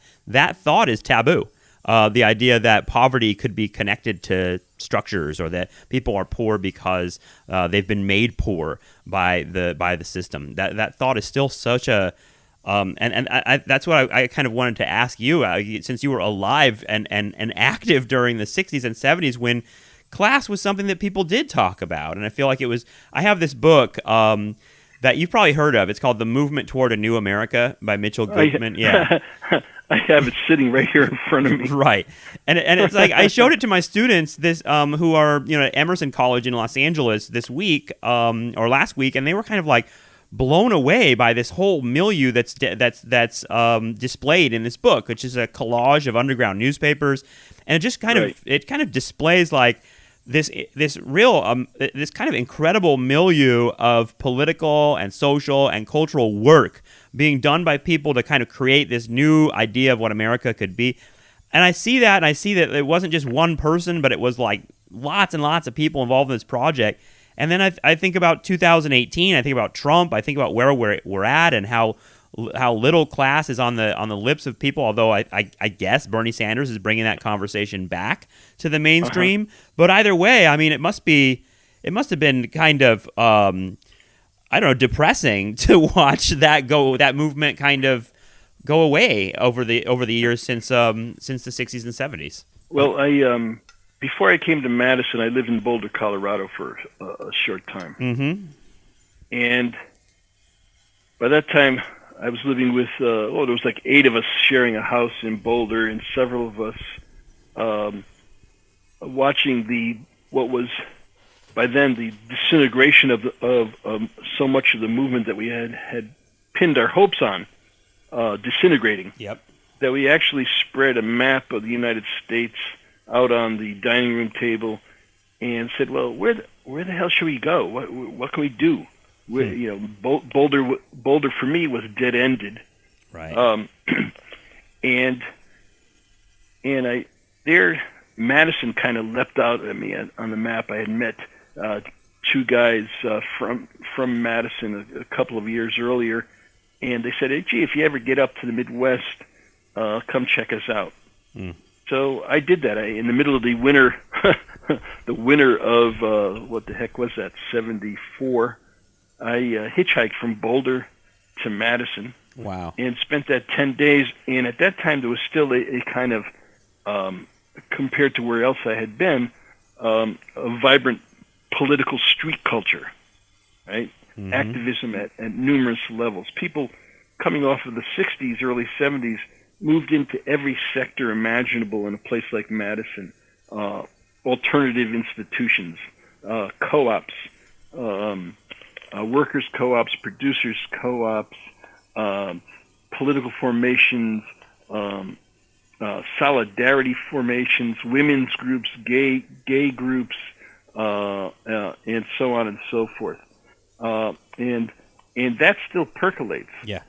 Speaker 1: thought is taboo. The idea that poverty could be connected to structures, or that people are poor because they've been made poor by the system. That thought is still such a that's what I kind of wanted to ask you, since you were alive and active during the 60s and 70s when class was something that people did talk about. And I feel like I have this book that you've probably heard of. It's called The Movement Toward a New America by Mitchell Goodman. Yeah.
Speaker 2: I have it sitting right here in front of me.
Speaker 1: Right. And it's like, I showed it to my students who are at Emerson College in Los Angeles this week or last week, and they were kind of like blown away by this whole milieu that's displayed in this book, which is a collage of underground newspapers, and it just kind of displays like this kind of incredible milieu of political and social and cultural work being done by people to kind of create this new idea of what America could be. And I see that it wasn't just one person, but it was like lots and lots of people involved in this project. And then I think about 2018. I think about Trump. I think about where we're at and how little class is on the lips of people. Although I guess Bernie Sanders is bringing that conversation back to the mainstream. But either way, I mean, it must have been kind of depressing to watch that movement kind of go away over the years since the 60s and 70s.
Speaker 2: Well, before I came to Madison, I lived in Boulder, Colorado for a short time.
Speaker 1: Mm-hmm.
Speaker 2: And by that time, I was living with there was like 8 of us sharing a house in Boulder, and several of us watching what was by then the disintegration of so much of the movement that we had pinned our hopes on disintegrating.
Speaker 1: Yep.
Speaker 2: That we actually spread a map of the United States out on the dining room table and said, "Well, where the hell should we go? What can we do?" Boulder for me was dead ended,
Speaker 1: right?
Speaker 2: And Madison kind of leapt out at me on the map. I had met 2 guys from Madison a couple of years earlier, and they said, "Hey, gee, if you ever get up to the Midwest, come check us out." So I did that. In the middle of the winter, the winter of what the heck was that? 74. I hitchhiked from Boulder to Madison.
Speaker 1: Wow.
Speaker 2: And spent that 10 days. And at that time, there was still a kind of, compared to where else I had been, a vibrant political street culture, right? Mm-hmm. Activism at numerous levels. People coming off of the 60s, early 70s, moved into every sector imaginable in a place like Madison. Alternative institutions, co-ops, workers' co-ops, producers' co-ops, political formations, solidarity formations, women's groups, gay groups, and so on and so forth. And that still percolates.
Speaker 1: Yeah.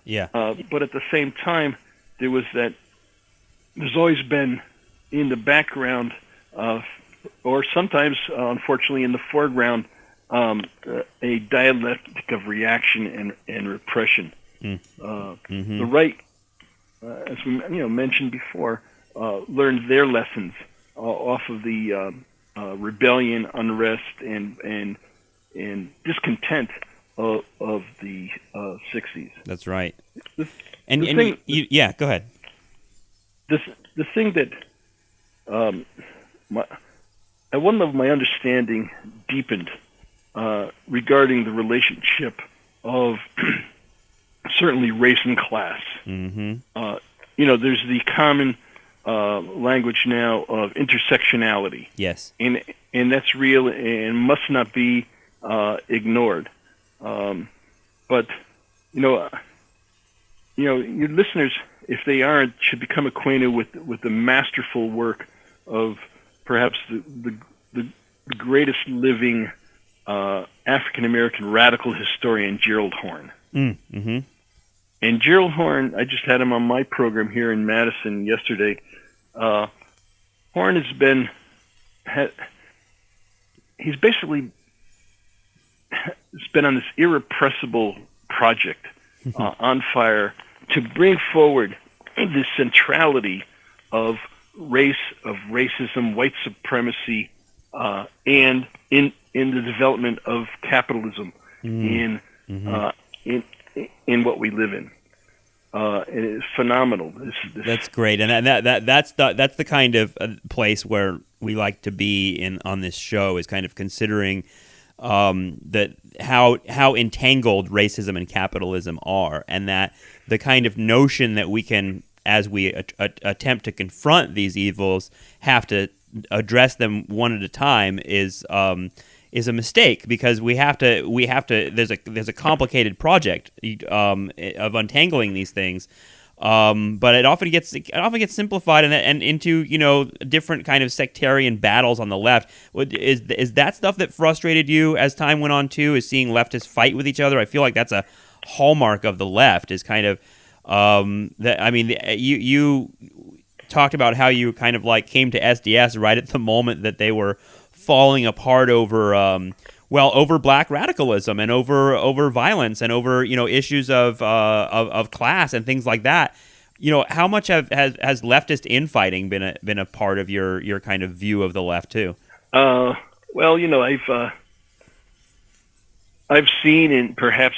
Speaker 2: But at the same time, there's always been in the background, or sometimes, unfortunately, in the foreground, a dialectic of reaction and repression. The right, as we mentioned before, learned their lessons off of the rebellion, unrest, and discontent of the 60s.
Speaker 1: That's right. Go ahead.
Speaker 2: The thing that at one level my understanding deepened regarding the relationship of certainly race and class. Mm-hmm. There's the common language now of intersectionality.
Speaker 1: Yes.
Speaker 2: And that's real and must not be ignored. But your listeners, if they aren't, should become acquainted with the masterful work of perhaps the greatest living African American radical historian, Gerald Horne.
Speaker 1: Mm-hmm.
Speaker 2: And Gerald Horne, I just had him on my program here in Madison yesterday. Horne he's basically been on this irrepressible project on fire to bring forward the centrality of race, of racism, white supremacy, and in the development of capitalism in what we live in. It is phenomenal.
Speaker 1: That's great, and that's the kind of place where we like to be on this show, is kind of considering that how entangled racism and capitalism are, and that the kind of notion that we can, as we attempt to confront these evils, have to address them one at a time is a mistake, because we have to. There's a complicated project of untangling these things, but it often gets simplified and into different kind of sectarian battles on the left. Is that stuff that frustrated you as time went on too? Is seeing leftists fight with each other? I feel like that's a hallmark of the left. Is kind of you talked about how you kind of like came to SDS right at the moment that they were falling apart over black radicalism and over violence and over issues of class and things like that. How much has leftist infighting been a part of your kind of view of the left too?
Speaker 2: I've seen, and perhaps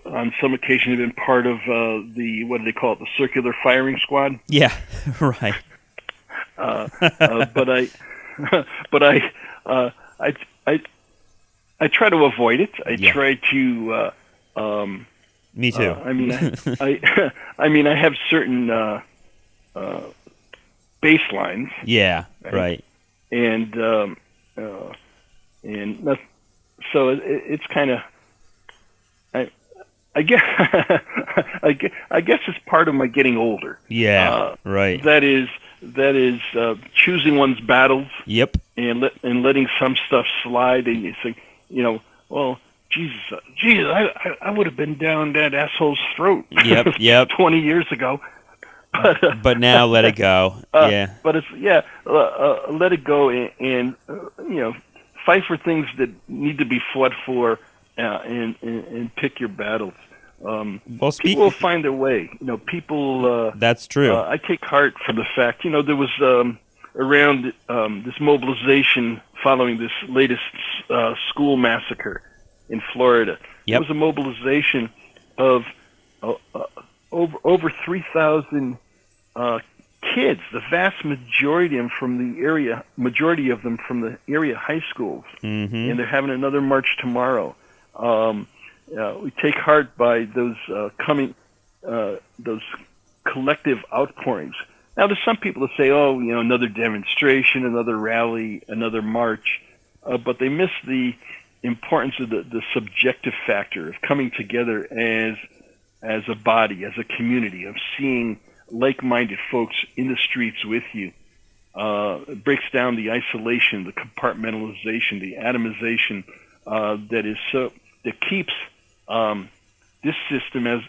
Speaker 2: on some occasion have been part of the, what do they call it, the circular firing squad.
Speaker 1: Yeah, right.
Speaker 2: But I try to avoid it. I try to
Speaker 1: Me too.
Speaker 2: I mean, I mean, I have certain baselines.
Speaker 1: Yeah, right.
Speaker 2: And that's, so it's kind of, I guess I guess it's part of my getting older.
Speaker 1: Yeah, right.
Speaker 2: That is choosing one's battles.
Speaker 1: Yep.
Speaker 2: And letting some stuff slide, and you think, well, Jesus, I would have been down that asshole's throat.
Speaker 1: Yep.
Speaker 2: 20 years ago.
Speaker 1: But now let it go. Yeah.
Speaker 2: But it's let it go and fight for things that need to be fought for, and pick your battles.
Speaker 1: Well,
Speaker 2: people will find their way. People.
Speaker 1: That's true.
Speaker 2: I take heart from the fact. There was around this mobilization following this latest school massacre in Florida.
Speaker 1: Yep.
Speaker 2: It was a mobilization of over 3,000 kids. The vast majority of them from the area high schools, and they're having another march tomorrow. We take heart by those those collective outpourings. Now, there's some people that say, "Oh, another demonstration, another rally, another march," but they miss the importance of the subjective factor of coming together as a body, as a community, of seeing like-minded folks in the streets with you. It breaks down the isolation, the compartmentalization, the atomization that keeps this system as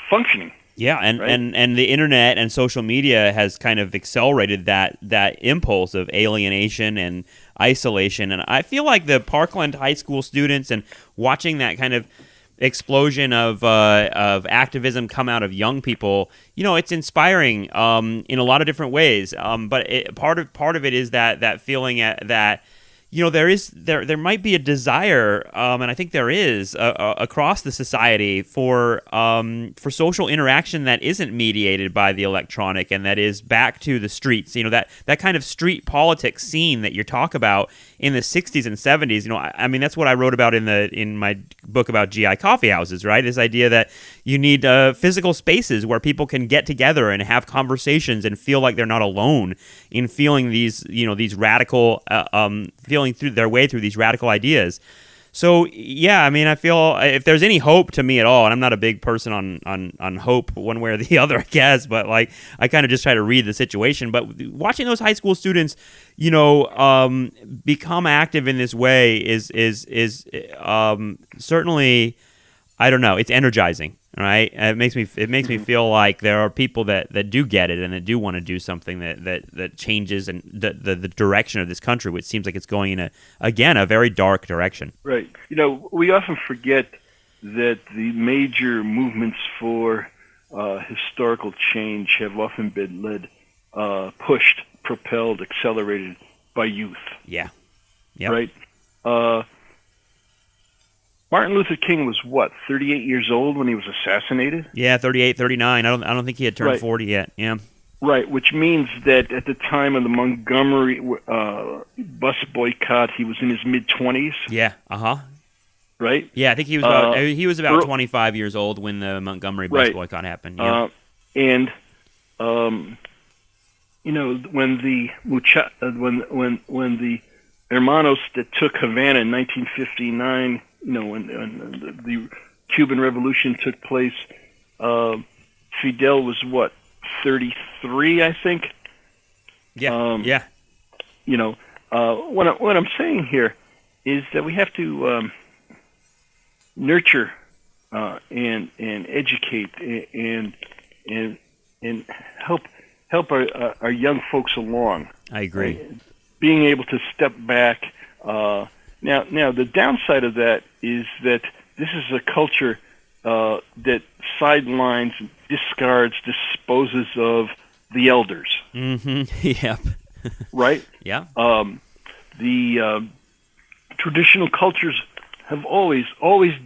Speaker 2: functioning.
Speaker 1: Yeah, and,
Speaker 2: right?
Speaker 1: and the internet and social media has kind of accelerated that impulse of alienation and isolation. And I feel like the Parkland High School students, and watching that kind of explosion of activism come out of young people, it's inspiring in a lot of different ways. But part of it is that feeling that there might be a desire, and I think there is across the society for social interaction that isn't mediated by the electronic, and that is back to the streets. That kind of street politics scene that you talk about in the 60s and 70s. I mean, that's what I wrote about in my book about GI coffee houses, right? This idea that you need physical spaces where people can get together and have conversations and feel like they're not alone in feeling these radical feeling through their way through these radical ideas. So yeah, I mean, I feel if there's any hope to me at all, and I'm not a big person on hope one way or the other, I guess, but like I kind of just try to read the situation. But watching those high school students, become active in this way is certainly, I don't know, it's energizing. Right, it makes me feel like there are people that do get it and that do want to do something that changes and the direction of this country, which seems like it's going in a very dark direction.
Speaker 2: Right. We often forget that the major movements for historical change have often been led, pushed, propelled, accelerated by youth.
Speaker 1: Yeah. Yep.
Speaker 2: Right. Martin Luther King was 38 years old when he was assassinated?
Speaker 1: Yeah, 38, 39. I don't think he had turned
Speaker 2: right.
Speaker 1: 40 yet. Yeah.
Speaker 2: Right, which means that at the time of the Montgomery bus boycott, he was in his mid-20s.
Speaker 1: Yeah.
Speaker 2: Right?
Speaker 1: Yeah, I think he was about 25 years old when the Montgomery bus boycott happened. Yeah.
Speaker 2: And when the Hermanos that took Havana in 1959, when the Cuban Revolution took place, Fidel was 33, I think.
Speaker 1: Yeah.
Speaker 2: What I'm saying here is that we have to nurture and educate and help our young folks along.
Speaker 1: I agree.
Speaker 2: Being able to step back. Now, the downside of that is that this is a culture that sidelines, discards, disposes of the elders.
Speaker 1: Mm-hmm. Yep.
Speaker 2: Right?
Speaker 1: Yeah.
Speaker 2: The traditional cultures have always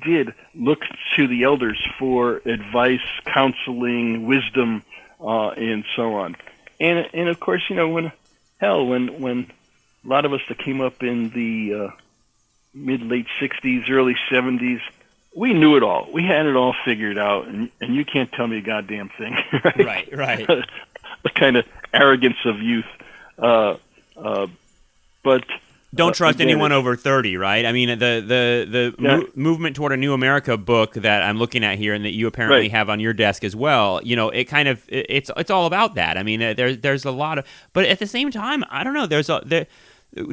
Speaker 2: did look to the elders for advice, counseling, wisdom, and so on. And of course, when a lot of us that came up in the mid-late 60s, early 70s, we knew it all. We had it all figured out, and you can't tell me a goddamn thing. Right.
Speaker 1: Right.
Speaker 2: The kind of arrogance of youth. But
Speaker 1: don't trust anyone over 30, right? I mean, the movement toward a New America book that I'm looking at here, and that you apparently have on your desk as well. You know, it's all about that. I mean, there's a lot of, but at the same time, I don't know.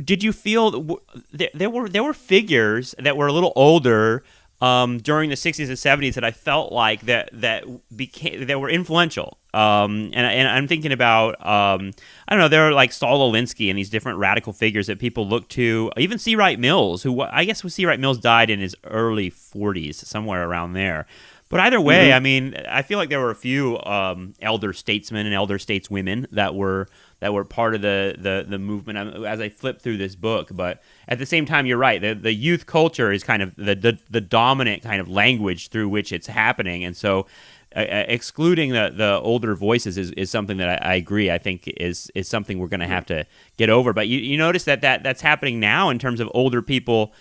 Speaker 1: Did you feel there were figures that were a little older during the 60s and 70s that I felt like that were influential. And I'm thinking about I don't know, there are like Saul Alinsky and these different radical figures that people look to. Even C. Wright Mills, who I guess C. Wright Mills died in his early 40s, somewhere around there. But either way, I mean, I feel like there were a few elder statesmen and elder stateswomen that were part of the movement as I flip through this book. But at the same time, you're right. The youth culture is kind of the dominant kind of language through which it's happening. And so excluding the older voices is something that I agree. I think is something we're going to have to get over. But you notice that's happening now in terms of older people,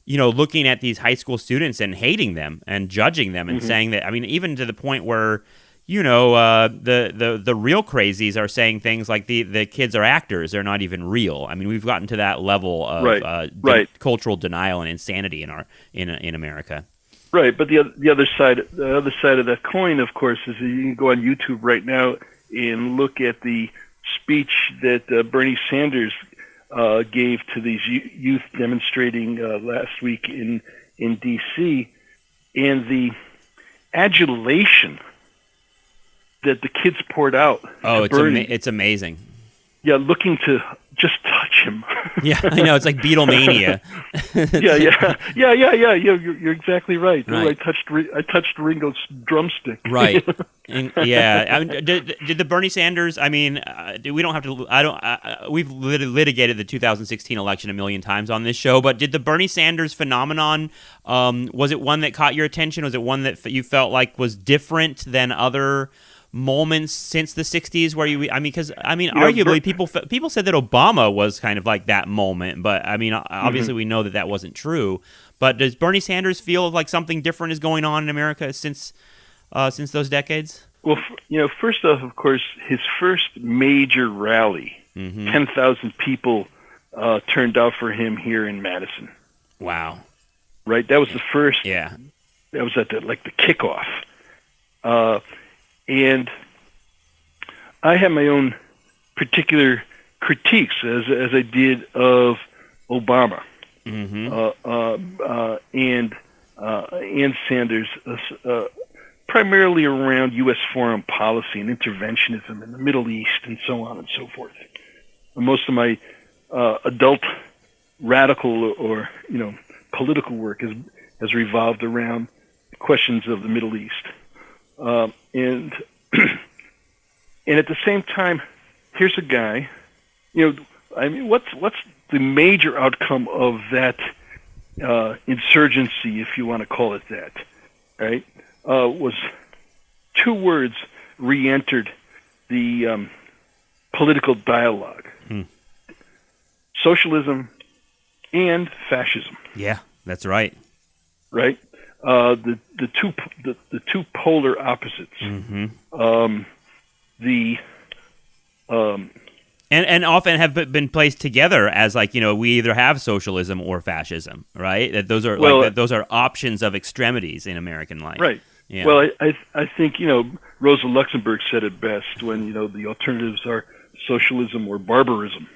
Speaker 1: you know, looking at these high school students and hating them and judging them and saying that, I mean, even to the point where, you know, the real crazies are saying things like the kids are actors. They're not even real. I mean, we've gotten to that level of cultural denial and insanity in America.
Speaker 2: Right, but the other side of that coin, of course, is that you can go on YouTube right now and look at the speech that Bernie Sanders gave to these youth demonstrating last week in D.C., and the adulation that the kids poured out.
Speaker 1: Oh, it's amazing.
Speaker 2: Yeah, looking to just touch him.
Speaker 1: Yeah, I know. It's like Beatlemania.
Speaker 2: Yeah. You're exactly right. Right. I touched Ringo's drumstick.
Speaker 1: Right. Yeah. I mean, did the Bernie Sanders? I mean, we don't have to. We've litigated the 2016 election a million times on this show, but did the Bernie Sanders phenomenon? Was it one that caught your attention? Was it one that you felt like was different than other moments since the 60s where arguably people said that Obama was kind of like that moment, but I mean, obviously we know that wasn't true. But does Bernie Sanders feel like something different is going on in America since those decades?
Speaker 2: Well, first off, of course, his first major rally, 10,000 people turned out for him here in Madison.
Speaker 1: Wow.
Speaker 2: Right? That was the first.
Speaker 1: Yeah.
Speaker 2: That was at the kickoff. And I have my own particular critiques, as I did of Obama and Sanders, primarily around U.S. foreign policy and interventionism in the Middle East and so on and so forth. Most of my adult radical or political work has revolved around questions of the Middle East. And at the same time, here's a guy. What's the major outcome of that insurgency, if you want to call it that? Right? Was two words re-entered the political dialogue: socialism and fascism.
Speaker 1: Yeah, that's right.
Speaker 2: Right. The two polar opposites.
Speaker 1: And often have been placed together as we either have socialism or fascism, right? That those are those are options of extremities in American life.
Speaker 2: Right.
Speaker 1: Yeah.
Speaker 2: Well, I think Rosa Luxemburg said it best when the alternatives are socialism or barbarism.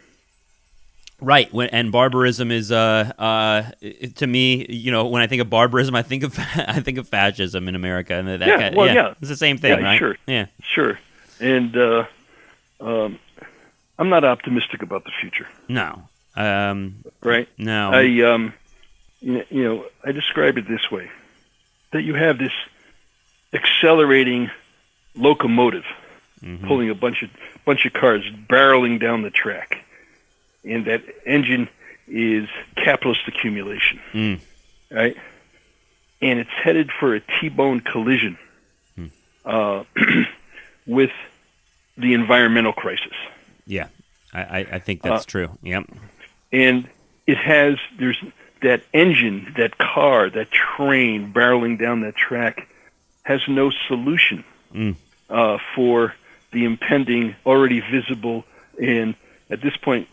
Speaker 1: Right, and barbarism is to me, when I think of barbarism, I think of fascism in America, and it's the same thing, right?
Speaker 2: Sure. And I'm not optimistic about the future.
Speaker 1: No.
Speaker 2: Right?
Speaker 1: No.
Speaker 2: I describe it this way: that you have this accelerating locomotive pulling a bunch of cars barreling down the track. And that engine is capitalist accumulation, right? And it's headed for a T-bone collision with the environmental crisis.
Speaker 1: Yeah, I think that's true. Yep.
Speaker 2: And there's that engine, that car, that train barreling down that track has no solution for the impending, already visible, and at this point,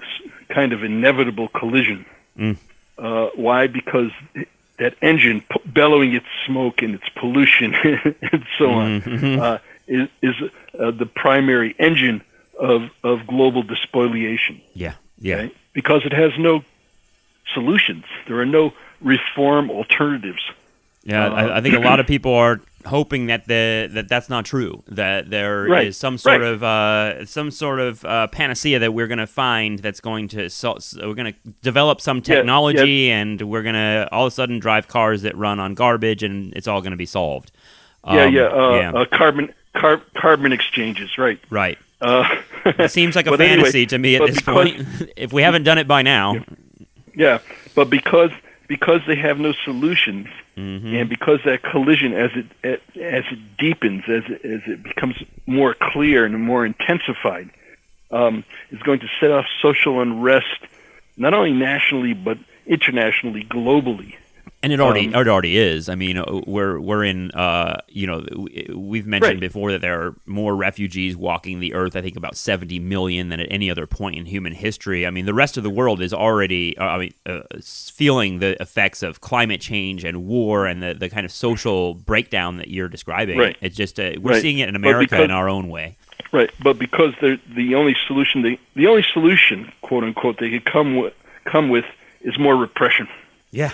Speaker 2: kind of inevitable collision. Why? Because that engine bellowing its smoke and its pollution and so on is the primary engine of global despoliation.
Speaker 1: Yeah.
Speaker 2: Okay? Because it has no solutions. There are no reform alternatives.
Speaker 1: Yeah, I think a lot of people are hoping that that's not true. That there is some sort of panacea that we're going to find that's going to we're going to develop some technology and we're going to all of a sudden drive cars that run on garbage and it's all going to be solved. Carbon
Speaker 2: exchanges, right?
Speaker 1: Right. It seems like a fantasy to me at this point. If we haven't done it by now.
Speaker 2: Yeah, but because they have no solutions, and because that collision, as it deepens, as it becomes more clear and more intensified, is going to set off social unrest, not only nationally but internationally, globally.
Speaker 1: And it already is. I mean, we're in. We've mentioned before that there are more refugees walking the earth. I think about 70 million than at any other point in human history. I mean, the rest of the world is already, feeling the effects of climate change and war and the kind of social breakdown that you're describing. Right. It's just we're seeing it in America in our own way.
Speaker 2: Right, but because the only solution, quote unquote, they could come with is more repression.
Speaker 1: Yeah.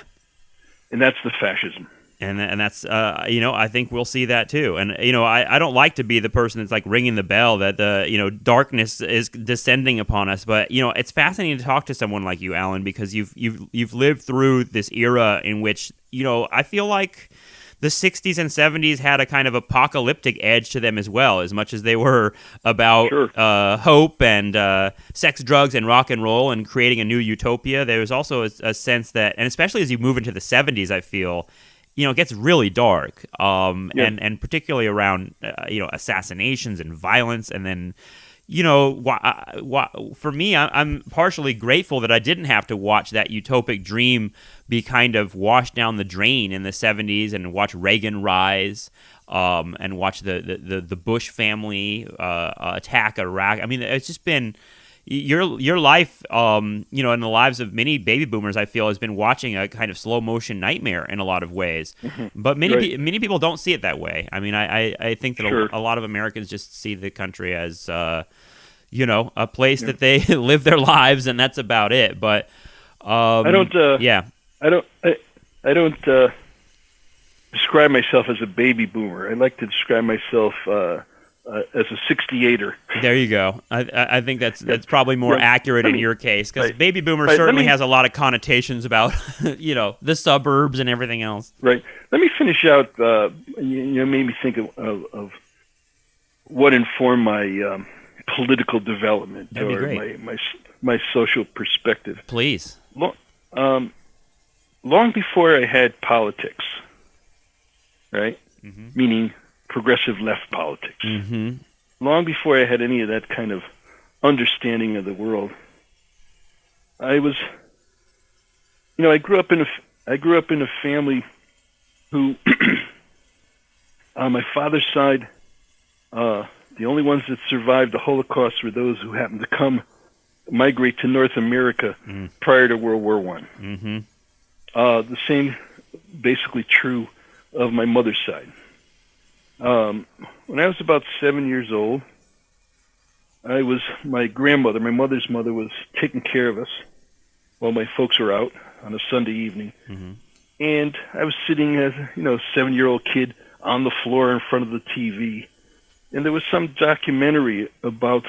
Speaker 2: And that's the fascism.
Speaker 1: And that's, I think we'll see that too. And, I don't like to be the person that's like ringing the bell that darkness is descending upon us. But, it's fascinating to talk to someone like you, Alan, because you've lived through this era in which, I feel like the 60s and 70s had a kind of apocalyptic edge to them as well, as much as they were about hope and sex, drugs, and rock and roll and creating a new utopia. There was also a sense that, and especially as you move into the 70s, I feel, it gets really dark, and particularly around, assassinations and violence, and then, for me, I'm partially grateful that I didn't have to watch that utopic dream be kind of washed down the drain in the 70s and watch Reagan rise, and watch the Bush family attack Iraq. I mean, it's just been your life, and the lives of many baby boomers, I feel, has been watching a kind of slow motion nightmare in a lot of ways. But many people don't see it that way. I mean, I think that a lot of Americans just see the country as a place that they live their lives, and that's about it. But I
Speaker 2: don't describe myself as a baby boomer. I like to describe myself as a 68er.
Speaker 1: There you go. I think that's probably more accurate in your case, because baby boomer certainly has a lot of connotations about the suburbs and everything else.
Speaker 2: Right. Let me finish out. You made me think of what informed my political development or my social perspective.
Speaker 1: Please.
Speaker 2: Long before I had politics, right? Meaning progressive left politics. Long before I had any of that kind of understanding of the world, I was, I grew up in a family who, on my father's side, the only ones that survived the Holocaust were those who happened to migrate to North America prior to World War I. The same, basically true of my mother's side. When I was about 7 years old, my mother's mother was taking care of us while my folks were out on a Sunday evening. And I was sitting as a 7-year-old kid on the floor in front of the TV. And there was some documentary about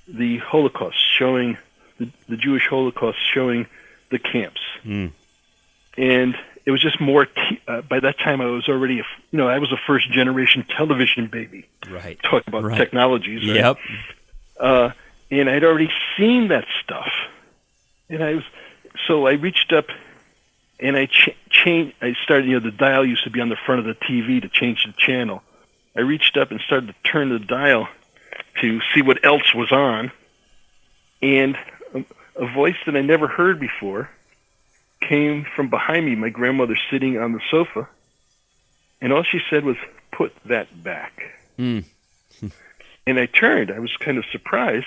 Speaker 2: the Holocaust, showing the Jewish Holocaust, showing the camps. And it was just more. By that time, I was already, I was a first-generation television baby.
Speaker 1: Right.
Speaker 2: Talk about technologies.
Speaker 1: Yep.
Speaker 2: And I'd already seen that stuff, and I reached up, and I changed. I started. The dial used to be on the front of the TV to change the channel. I reached up and started to turn the dial to see what else was on, and a voice that I never heard before came from behind me, my grandmother sitting on the sofa, and all she said was, "Put that back."
Speaker 1: Mm.
Speaker 2: And I turned. I was kind of surprised,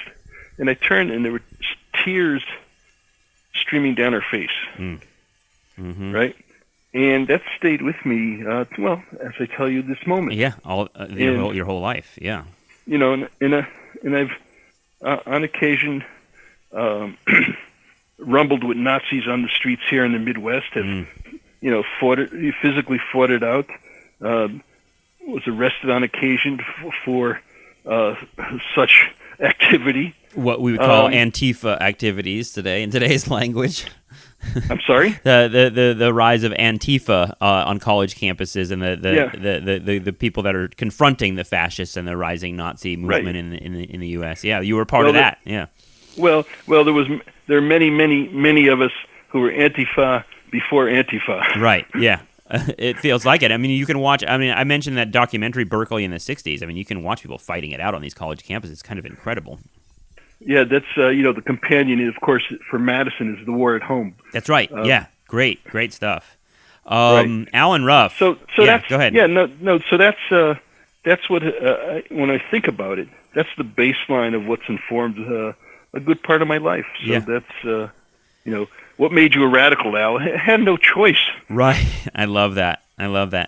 Speaker 2: and I turned, and there were tears streaming down her face.
Speaker 1: Mm. Mm-hmm.
Speaker 2: Right? And that stayed with me, well, as I tell you this moment.
Speaker 1: Yeah, your whole life, yeah.
Speaker 2: You know, and I've, on occasion, rumbled with Nazis on the streets here in the Midwest, have, physically fought it out, was arrested on occasion for such activity.
Speaker 1: What we would call Antifa activities today, in today's language.
Speaker 2: I'm sorry?
Speaker 1: The rise of Antifa on college campuses, and the people that are confronting the fascists and the rising Nazi movement in the U.S. Yeah, you were part of that. Yeah.
Speaker 2: Well, there are many of us who were Antifa before Antifa.
Speaker 1: Right. Yeah. It feels like it. I mean, you can watch. I mean, I mentioned that documentary Berkeley in the '60s. I mean, you can watch people fighting it out on these college campuses. It's kind of incredible.
Speaker 2: Yeah, that's the companion, of course, for Madison is The War at Home.
Speaker 1: That's right. Yeah, great stuff. Right. Alan Ruff.
Speaker 2: So
Speaker 1: yeah,
Speaker 2: that's
Speaker 1: go ahead.
Speaker 2: Yeah, no. So that's what when I think about it, that's the baseline of what's informed a good part of my life. So that's what made you a radical, Al? I had no choice.
Speaker 1: Right. I love that.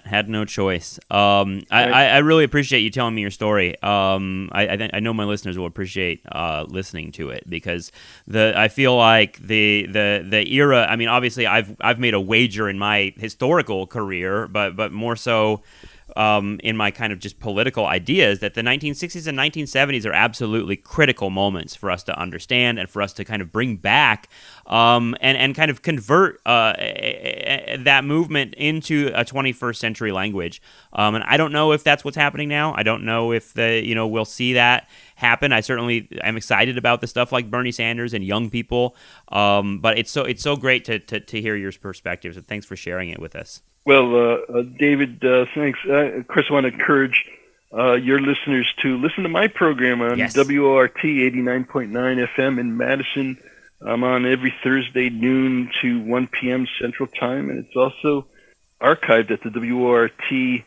Speaker 1: Had no choice. I really appreciate you telling me your story. I know my listeners will appreciate listening to it, because I feel like the era. I mean, obviously, I've made a wager in my historical career, but more so in my kind of just political ideas, that the 1960s and 1970s are absolutely critical moments for us to understand and for us to kind of bring back and kind of convert that movement into a 21st century language. And I don't know if that's what's happening now. I don't know if we'll see that happen. I certainly am excited about the stuff like Bernie Sanders and young people. But it's so great to hear your perspectives. And thanks for sharing it with us.
Speaker 2: Well, David, thanks. Chris, I want to encourage your listeners to listen to my program on WORT 89.9 FM in Madison. I'm on every Thursday noon to 1 p.m. Central Time, and it's also archived at the WORT.org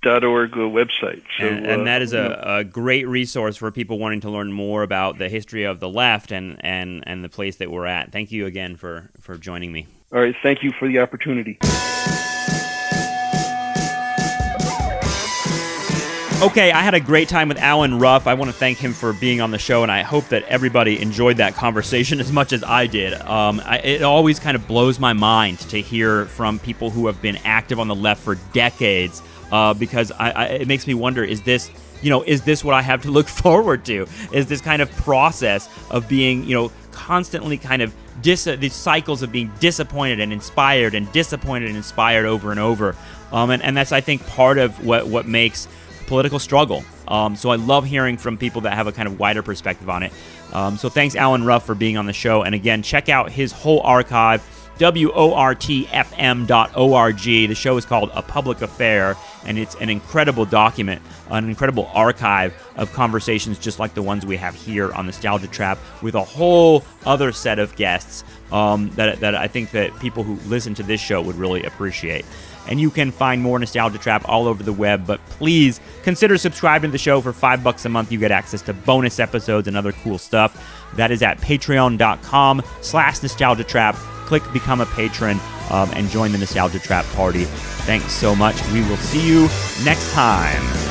Speaker 2: website. So,
Speaker 1: and that is a great resource for people wanting to learn more about the history of the left and the place that we're at. Thank you again for joining me.
Speaker 2: All right, thank you for the opportunity.
Speaker 1: Okay, I had a great time with Alan Ruff. I want to thank him for being on the show, and I hope that everybody enjoyed that conversation as much as I did. It always kind of blows my mind to hear from people who have been active on the left for decades, because it makes me wonder, is this what I have to look forward to? Is this kind of process of being, constantly kind of these cycles of being disappointed and inspired and disappointed and inspired over and over? And that's, I think, part of what makes political struggle. So I love hearing from people that have a kind of wider perspective on it. So thanks, Alan Ruff, for being on the show. And again, check out his whole archive, WORTFM.org. The show is called A Public Affair, and it's an incredible document, an incredible archive of conversations just like the ones we have here on Nostalgia Trap, with a whole other set of guests that I think that people who listen to this show would really appreciate. And you can find more Nostalgia Trap all over the web, but please consider subscribing to the show for $5 a month. You get access to bonus episodes and other cool stuff. That is at patreon.com/Nostalgia Trap. Click Become a Patron and join the Nostalgia Trap party. Thanks so much. We will see you next time.